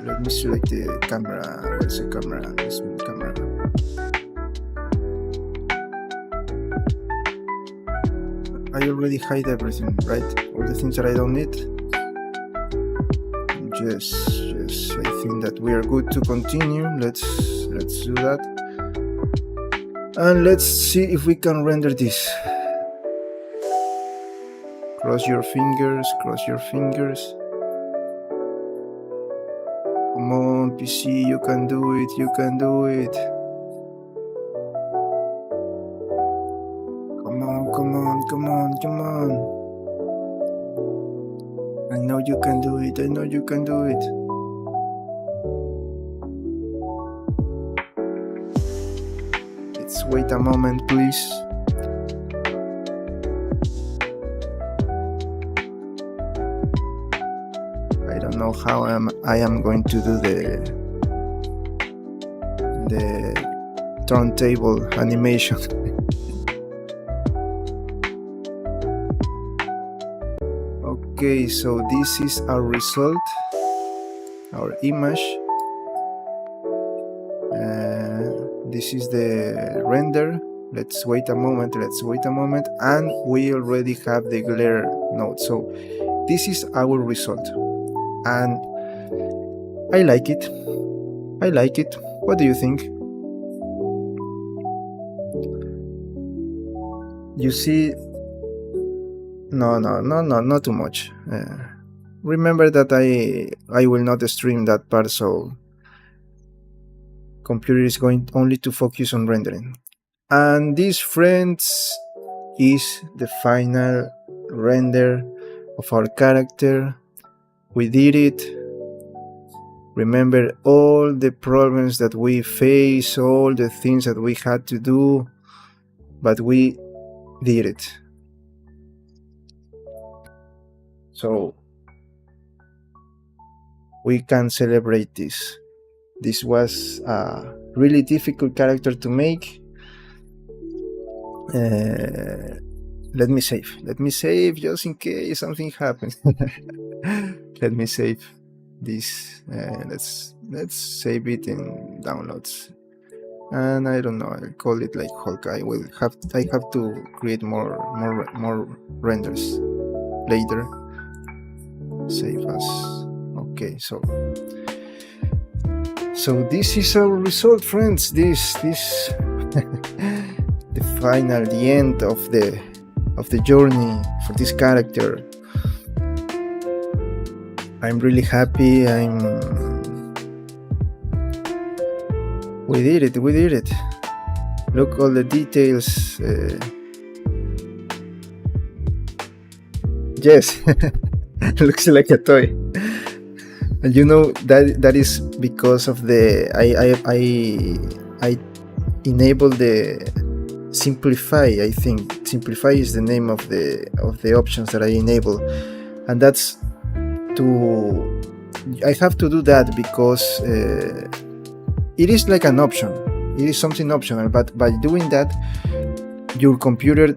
Let me select the camera. Where's the camera? This camera. I already hide everything, right? All the things that I don't need. Yes, I think that we are good to continue. Let's do that, and let's see if we can render this. Cross your fingers, cross your fingers. Come on, PC, you can do it, you can do it. Come on, come on, come on, come on. I know you can do it, I know you can do it. Let's wait a moment, please. I don't know how I am going to do the turntable animation. Okay, so this is our result, our image. This is the render. Let's wait a moment, and we already have the glare node. So this is our result, and I like it. What do you think? You see, no, not too much. Remember that I will not stream that part, so computer is going only to focus on rendering. And this, friends, is the final render of our character. We did it. Remember all the problems that we faced, all the things that we had to do, but we did it. So we can celebrate this. This was a really difficult character to make. Let me save just in case something happens. Let me save this. Let's save it in downloads, and I don't know, I'll call it like Hulk. I have to create more renders later. Save as. Okay, so this is our result, friends. This the end of the journey for this character. I'm really happy. We did it. Look, all the details. Yes, looks like a toy. And you know that is because of the I enable the simplify. I think simplify is the name of the options that I enable, and that's I have to do that because it is like an option. It is something optional, but by doing that, your computer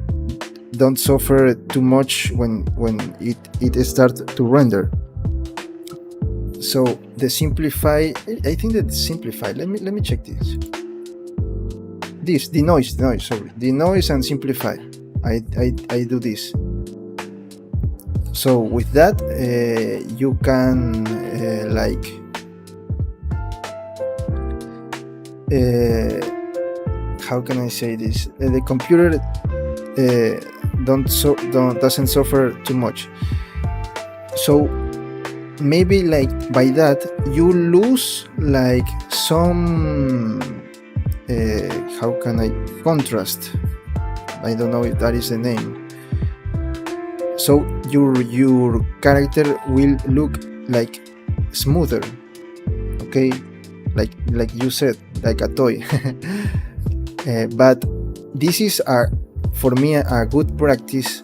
don't suffer too much when it starts to render. So the simplify, I think that simplify. Let me check this. The noise and simplify. I do this. So with that, you can how can I say this? The computer doesn't suffer too much. So maybe like by that you lose like some how can I contrast? I don't know if that is the name. So your character will look like smoother, okay, like you said, like a toy. But this is for me a good practice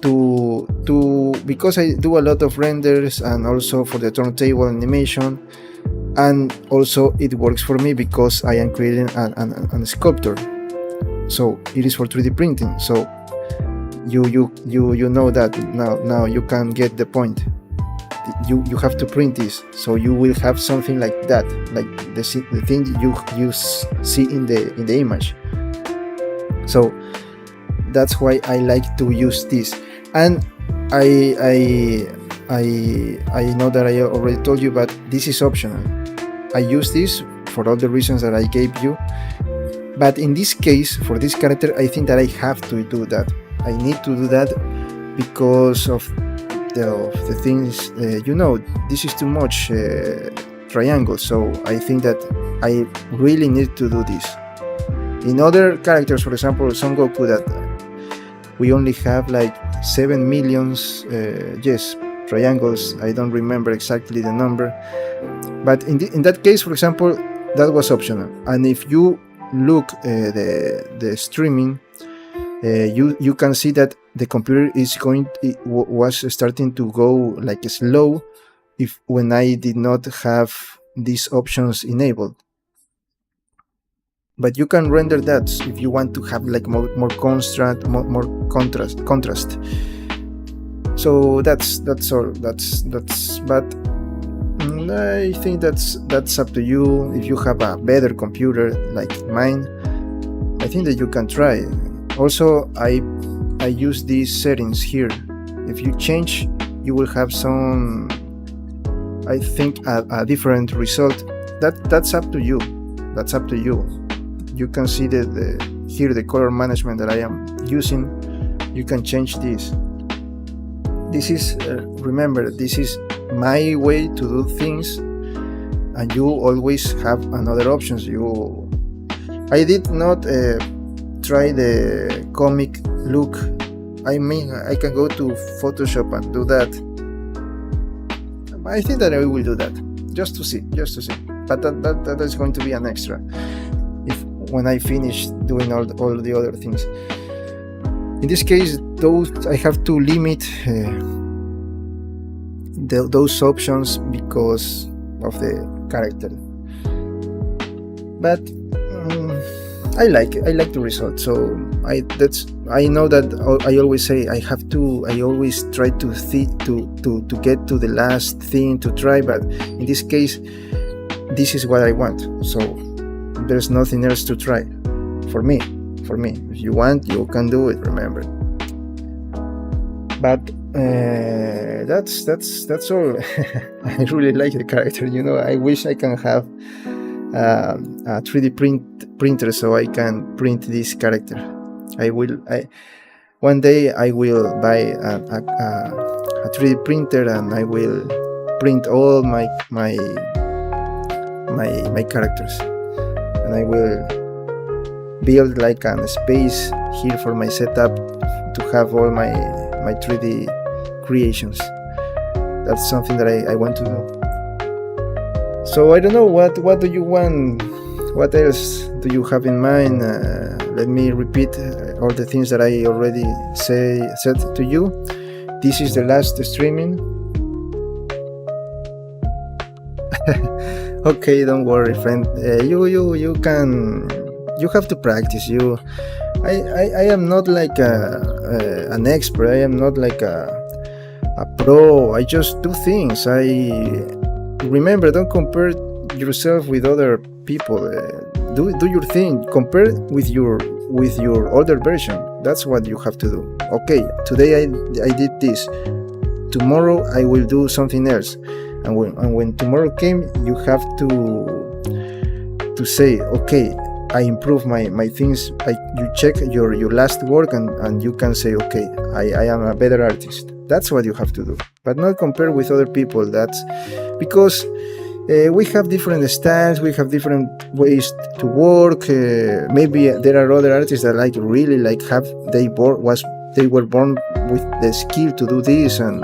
to because I do a lot of renders and also for the turntable animation, and also it works for me because I am creating a sculptor, so it is for 3D printing. So you know that now you can get the point. You have to print this, so you will have something like that, like the thing you see in the image. So that's why I like to use this. And I know that I already told you, but this is optional. I use this for all the reasons that I gave you, but in this case, for this character, I think that I have to do that. I need to do that because of the things, this is too much triangle, so I think that I really need to do this. In other characters, for example, Son Goku, that we only have like 7 million triangles. I don't remember exactly the number, but in that case, for example, that was optional. And if you look the streaming, you can see that the computer was starting to go like slow when I did not have these options enabled. But you can render that if you want to have like more contrast. So that's all. But I think that's up to you. If you have a better computer like mine, I think that you can try. Also, I use these settings here. If you change, you will have some, I think, a different result. That's up to you. That's up to you. You can see here the color management that I am using. You can change this. This is remember, this is my way to do things, and you always have another options. I did not try the comic look. I mean, I can go to Photoshop and do that. I think that I will do that just to see. But that is going to be an extra when I finish doing all the other things. In this case, I have to limit those options because of the character. But I like the result. So I know that I always say I always try to get to the last thing to try, but in this case, this is what I want. So there's nothing else to try for me. If you want, you can do it, remember. But that's all. I really like the character. I wish I can have a 3D printer so I can print this character. One day I will buy a 3D printer and I will print all my characters, and I will build like a space here for my setup to have all my 3D creations. That's something that I want to do. So I don't know, what do you want? What else do you have in mind? Let me repeat all the things that I already said to you. This is the last streaming. Okay, don't worry, friend. You have to practice. I am not like an expert. I am not like a pro. I just do things. Remember, don't compare yourself with other people. Do your thing. Compare with your older version. That's what you have to do. Okay, today I did this. Tomorrow I will do something else. And when tomorrow came, you have to say, okay, I improve my things. You check your last work, and you can say, okay, I am a better artist. That's what you have to do, but not compare with other people. That's because we have different styles, we have different ways to work. Maybe there are other artists that really they were born with the skill to do this and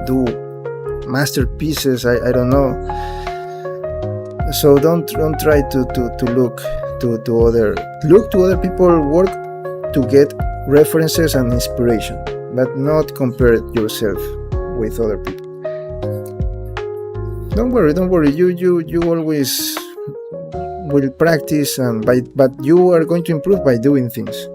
do masterpieces. I don't know. So don't try to look to other people's work to get references and inspiration, but not compare yourself with other people. Don't worry. You always will practice, but you are going to improve by doing things.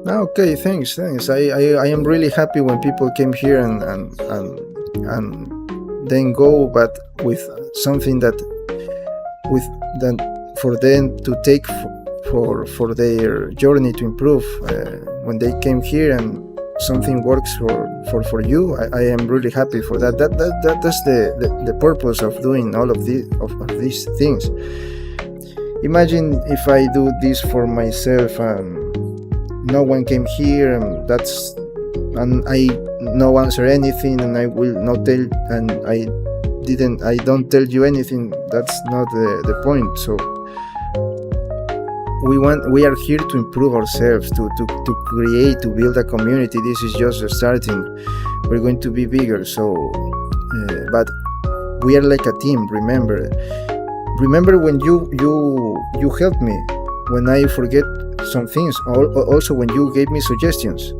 Okay, thanks. I am really happy when people came here and then go, but with something that for them to take for their journey to improve. When they came here and something works for you, I am really happy for that. That's the purpose of doing all of these things. Imagine if I do this for myself and no one came here, and I no answer anything, and I will not tell, and I don't tell you anything. That's not the point. So we are here to improve ourselves, to create, to build a community. This is just starting. We're going to be bigger. So but we are like a team. Remember when you helped me when I forget some things. Also when you gave me suggestions.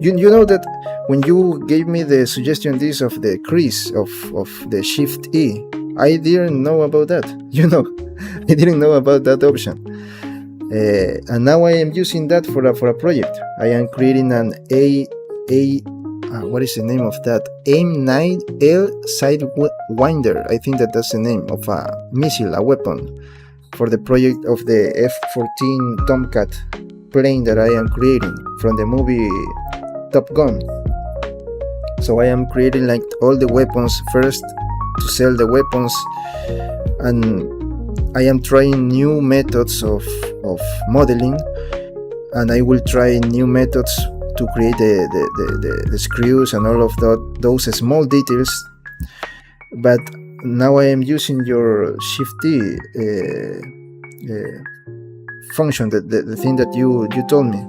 You know that when you gave me the suggestion this of the crease of the Shift E, I didn't know about that. I didn't know about that option. And now I am using that for a project. I am creating an what is the name of that? AIM-9L Sidewinder. I think that's the name of a missile, a weapon, for the project of the F-14 Tomcat plane that I am creating from the movie Top Gun. So I am creating like all the weapons first to sell the weapons, and I am trying new methods of modeling, and I will try new methods to create the screws and all of those small details. But now I am using your Shift-T function, the thing that you told me.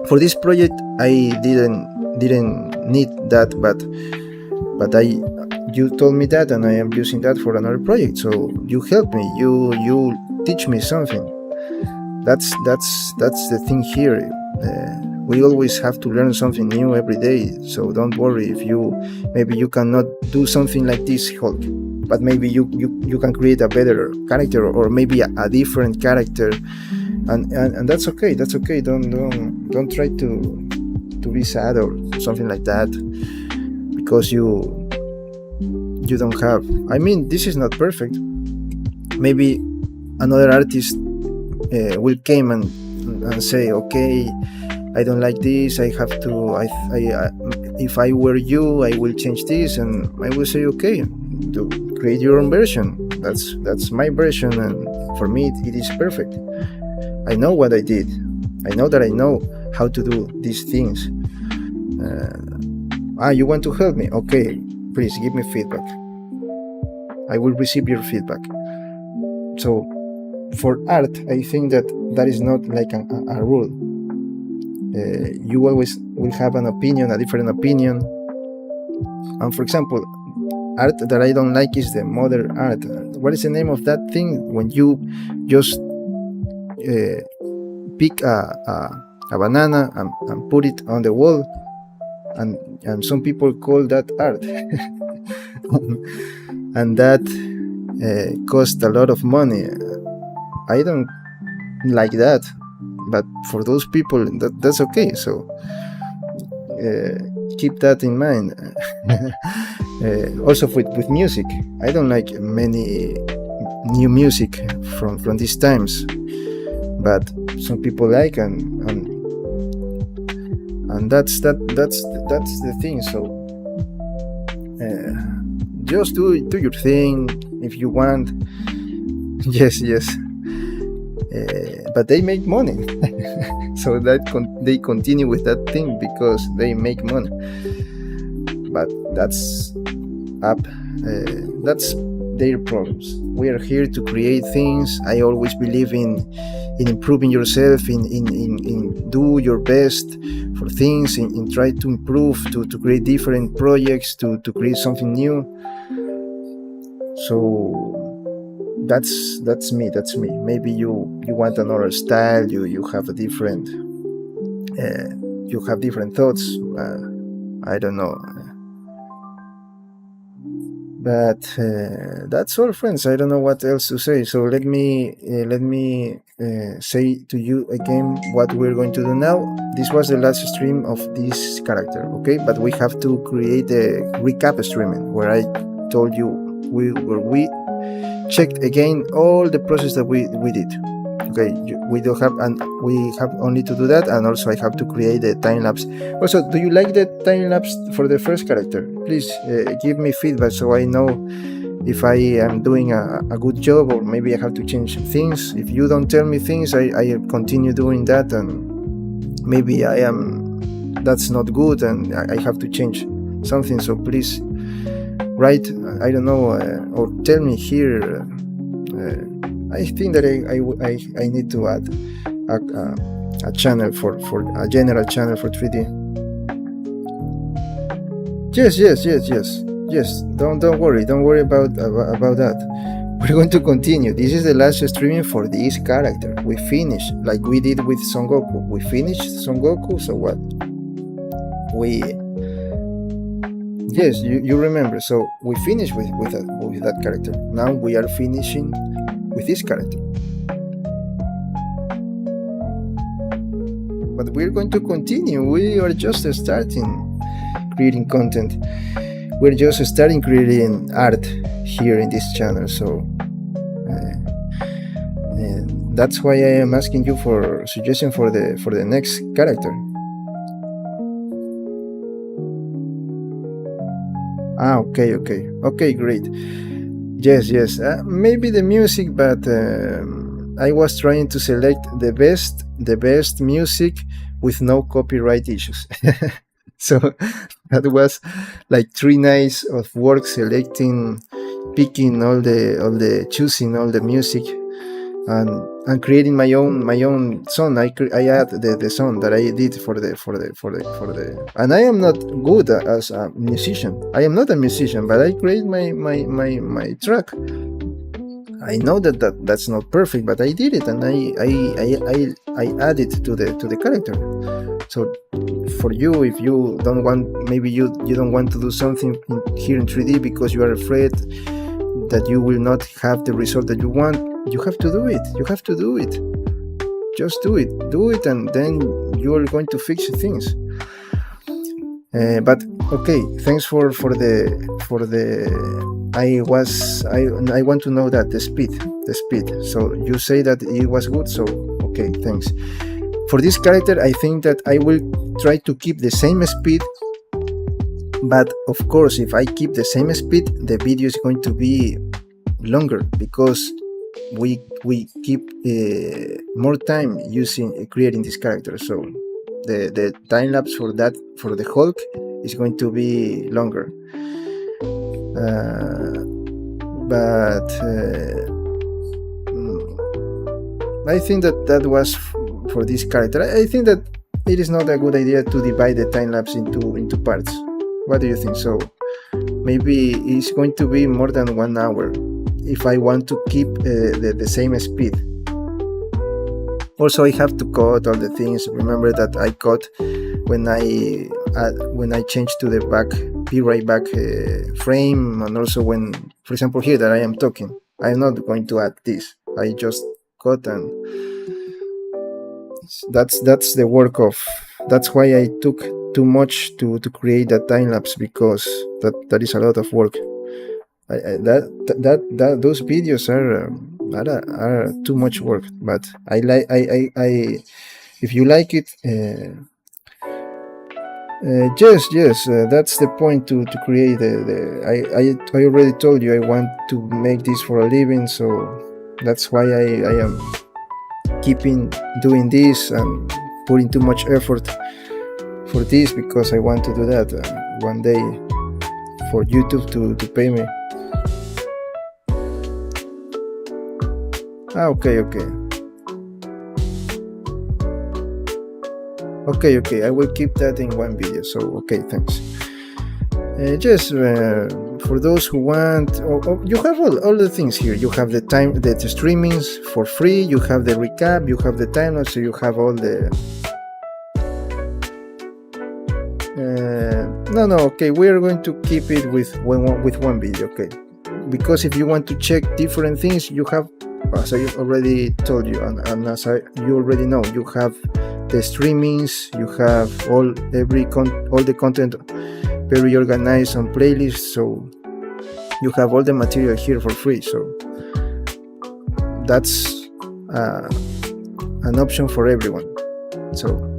For this project I didn't need that, but you told me that, and I am using that for another project. So you help me, you teach me something. That's the thing here. We always have to learn something new every day. So don't worry if maybe you cannot do something like this, Hulk, but maybe you can create a better character, or maybe a different character, and that's okay. That's okay. Don't try to be sad or something like that because you don't have. I mean, this is not perfect. Maybe another artist will come and say, okay, I don't like this, I have to, if I were you, I will change this, and I will say, okay, to create your own version. That's my version, and for me it is perfect. I know what I did. I know that I know how to do these things. You want to help me? Okay, please give me feedback. I will receive your feedback. So for art, I think that is not like a rule. You always will have an opinion, a different opinion. And for example, art that I don't like is the modern art. What is the name of that thing when you just pick a banana and put it on the wall, and some people call that art. And that cost a lot of money. I don't like that, but for those people that's okay. So keep that in mind. Also with music, I don't like many new music from these times, but some people like, and that's the thing. So just do your thing if you want. Yes, but they make money. So that they continue with that thing because they make money. But that's their problems. We are here to create things. I always believe in improving yourself, in do your best for things, in try to improve, to create different projects, to create something new. So that's me. Maybe you want another style, you have a different thoughts. I don't know. But that's all, friends. I don't know what else to say. So let me say to you again what we're going to do now. This was the last stream of this character, okay? But we have to create a recap streaming where I told you we checked again all the process that we did. Okay, we have only to do that, and also I have to create a time lapse. Also, do you like the time lapse for the first character? Please give me feedback so I know if I am doing a good job, or maybe I have to change some things. If you don't tell me things, I continue doing that, and maybe that's not good, and I have to change something. So please write, I don't know, or tell me here. I think that I need to add a channel for a general channel for 3D. Yes. Don't worry about that. We're going to continue. This is the last streaming for this character. We finished like we did with Son Goku. We finished Son Goku. So what? Yes, you remember. So we finished with that character. Now we are finishing with this character. But we're going to continue. We are just starting creating content. We're just starting creating art here in this channel. So that's why I am asking you for suggestion for the next character. Okay, great. Yes. Maybe the music, but I was trying to select the best music with no copyright issues. So that was like 3 nights of work picking choosing all the music, and creating my own song. I add the song that I did for the. And I am not good as a musician. I am not a musician, but I create my track. I know that's not perfect, but I did it, and I added to the character. So for you, if you don't want, maybe you don't want to do something here in 3D because you are afraid that you will not have the result that you want, you have to do it. Just do it, and then you are going to fix things. But okay, thanks for the. I want to know that the speed. So you say that it was good. So okay, thanks. For this character, I think that I will try to keep the same speed. But of course, if I keep the same speed, the video is going to be longer because we keep more time creating this character. So the time lapse for the Hulk is going to be longer. But I think that was for this character. I think that it is not a good idea to divide the time lapse into parts. What do you think? So maybe it's going to be more than 1 hour if I want to keep the same speed. Also, I have to cut all the things. Remember that I cut when I changed to the be right back frame, and also when, for example, here that I am talking, I'm not going to add this. I just cut, and that's the work of. That's why I took too much to create that time lapse, because that is a lot of work. Those videos are too much work, but I like if you like it, yes, that's the point to create I already told you I want to make this for a living, so that's why I am keeping doing this and putting too much effort for this, because I want to do that one day for YouTube to pay me. Okay, I will keep that in one video. So okay, thanks. Just for those who want, you have all the things here. You have the streamings for free, you have the recap, you have the time lapse, so you have all the no, okay, we are going to keep it with one video, okay, because if you want to check different things, you have, as I already told you, and as you already know, you have the streamings, you have all the content very organized on playlists, so you have all the material here for free. So that's an option for everyone. So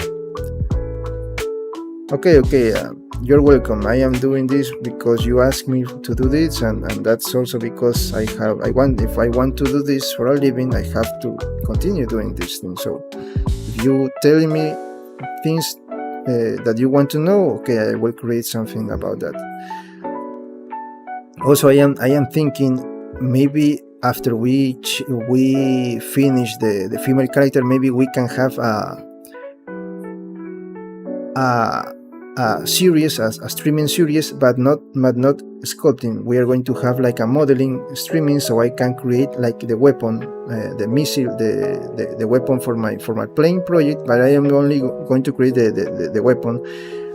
okay, you're welcome. I am doing this because you asked me to do this, and that's also because if I want to do this for a living, I have to continue doing this thing. So if you telling me things that you want to know, okay, I will create something about that. Also, I am thinking maybe after we finish the female character, maybe we can have a series, a streaming series, but not sculpting. We are going to have like a modeling streaming, so I can create like the weapon, the missile, the weapon for my playing project, but I am only going to create the weapon,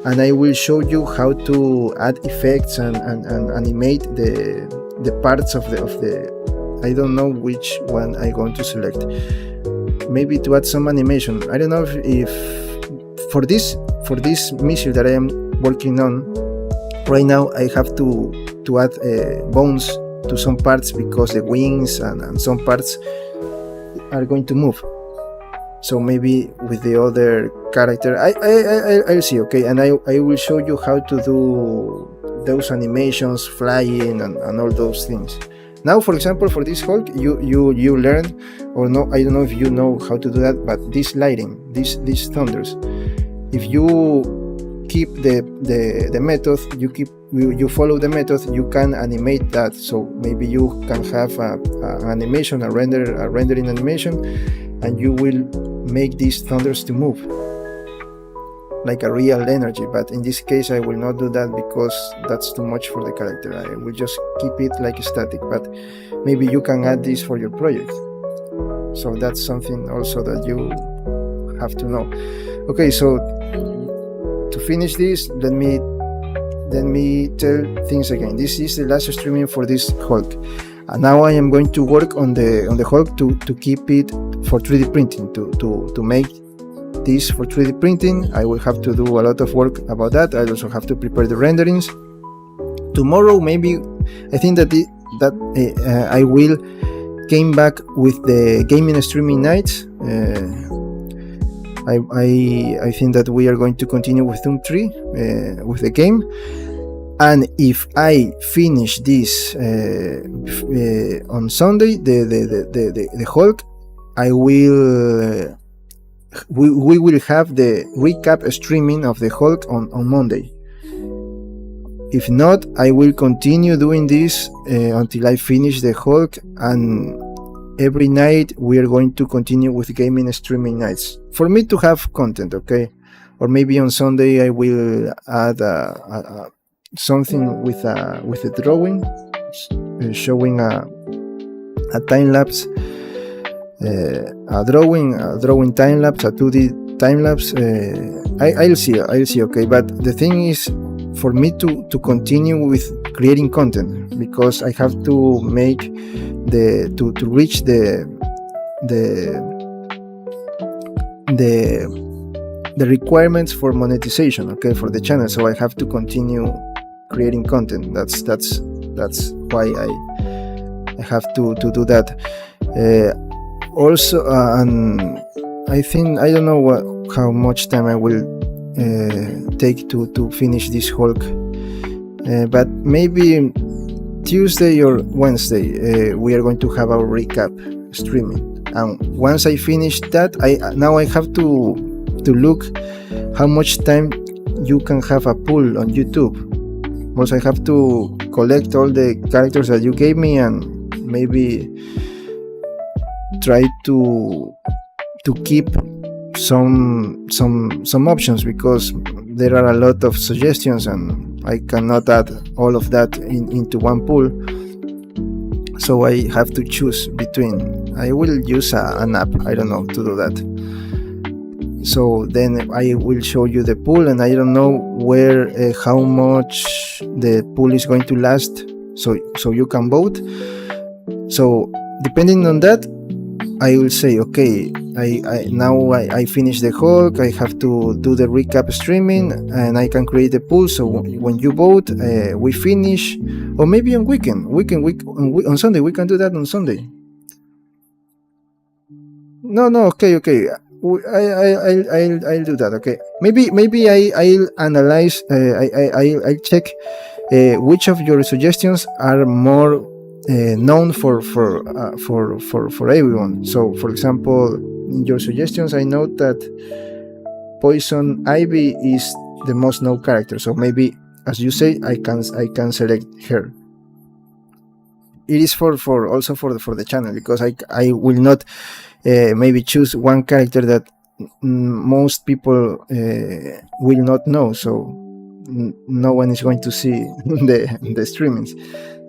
and I will show you how to add effects and animate the parts of the I don't know which one I'm going to select. Maybe to add some animation. I don't know if for this missile that I am working on right now, I have to add bones to some parts, because the wings and some parts are going to move. So maybe with the other character, I'll see, okay, and I will show you how to do those animations, flying and all those things. Now, for example, for this Hulk, you learn, or no, I don't know if you know how to do that, but this lighting, these thunders, if you keep the method, you follow the method, you can animate that. So maybe you can have an animation, a rendering animation, and you will make these thunders to move like a real energy. But in this case, I will not do that because that's too much for the character. I will just keep it like static, but maybe you can add this for your project. So that's something also that you have to know. Okay, so to finish this, let me tell things again. This is the last streaming for this Hulk, and now I am going to work on the Hulk to keep it for 3D printing, to make this for 3D printing. I will have to do a lot of work about that. I also have to prepare the renderings. Tomorrow, maybe, I think that I will came back with the gaming streaming nights. I think that we are going to continue with Doom 3 with the game, and if I finish this on Sunday, the Hulk, I will we will have the recap streaming of the Hulk on Monday. If not, I will continue doing this until I finish the Hulk, and every night we are going to continue with gaming streaming nights for me to have content, okay? Or maybe on Sunday I will add something with a drawing, showing a time lapse, a drawing time lapse, a 2D time lapse. I'll see, okay. But the thing is, for me to continue with creating content, because I have to make to reach the requirements for monetization, okay, for the channel. So I have to continue creating content. That's why I have to do that. Also, and I think, I don't know how much time I will take to finish this Hulk, but maybe Tuesday or Wednesday we are going to have our recap streaming. And once I finish that, I have to look how much time you can have a pool on YouTube. Also, I have to collect all the characters that you gave me and maybe try to keep some options, because there are a lot of suggestions and I cannot add all of that into one pool. So I have to choose between. I will use an app, I don't know, to do that. So then I will show you the pool, and I don't know how much the pool is going to last, so you can vote. So depending on that, I will say, okay, I finish the Hulk, I have to do the recap streaming, and I can create the pool. So when you vote, we finish, or maybe on weekend, on Sunday, we can do that on Sunday. No, okay. I'll do that. Okay, maybe I'll analyze. I'll check which of your suggestions are more known for everyone. So, for example, in your suggestions, I note that Poison Ivy is the most known character. So maybe, as you say, I can select her. It is also for the channel, because I will not maybe choose one character that most people will not know. So no one is going to see the streamings.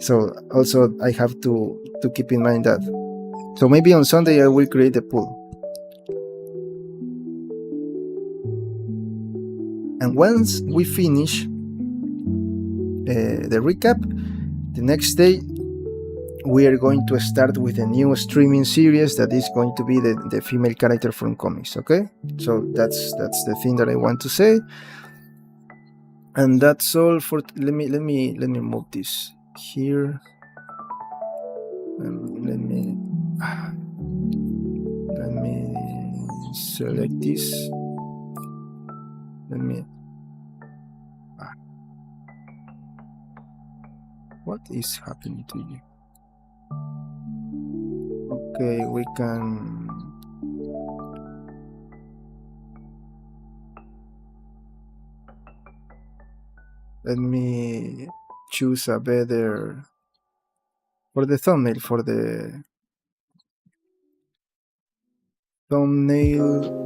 So also I have to keep in mind that. So maybe on Sunday I will create a pool. And once we finish the recap, the next day we are going to start with a new streaming series that is going to be the female character from comics, okay? So that's the thing that I want to say. And that's all for let me move this here. Let me select this. What is happening to you? Okay, we can. Let me choose a better for the thumbnail.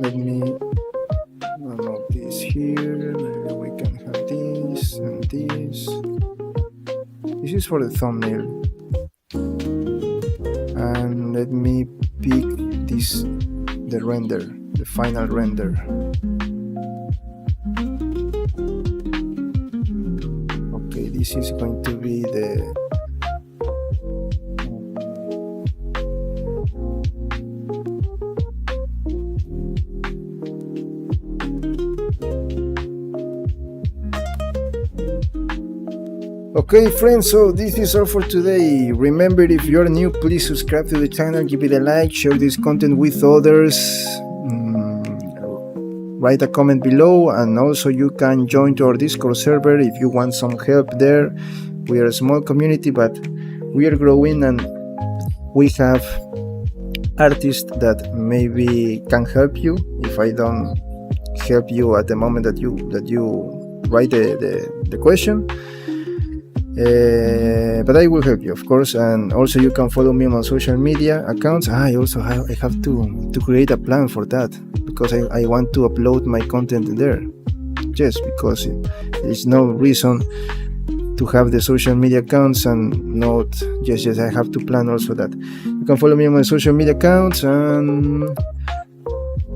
Let me move this here. Maybe we can have this and this. This is for the thumbnail. And let me pick this, the final render. Okay, this is going to be the Okay, friends, so this is all for today. Remember, if you're new, please subscribe to the channel, give it a like, share this content with others, write a comment below, and also you can join to our Discord server if you want some help there. We are a small community, but we are growing, and we have artist that maybe can help you if I don't help you at the moment that you write the question. But I will help you, of course, and also you can follow me on my social media accounts. I have to create a plan for that, because I want to upload my content there. Yes, because there is no reason to have the social media accounts and not. Yes, I have to plan also that. You can follow me on my social media accounts, and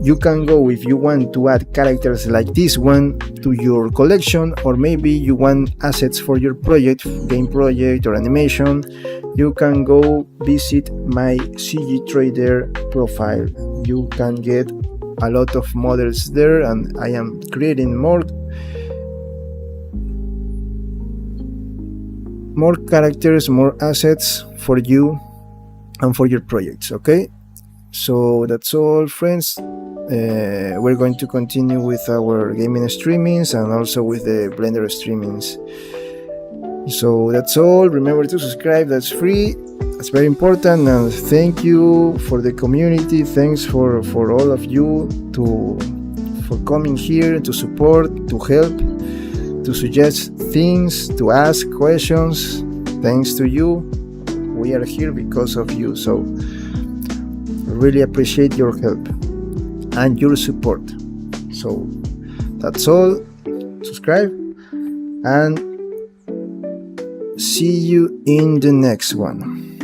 you can go if you want to add characters like this one to your collection, or maybe you want assets for your project, game project or animation. You can go visit my CG Trader profile. You can get a lot of models there, and I am creating more characters, more assets for you and for your projects. Okay, so that's all, friends. We're going to continue with our gaming streamings and also with the Blender streamings. So that's all. Remember to subscribe, that's free, that's very important. And thank you for the community. Thanks for all of you for coming here to support, to help, to suggest things, to ask questions. Thanks to you, we are here because of you. So really appreciate your help and your support. So that's all. Subscribe and see you in the next one.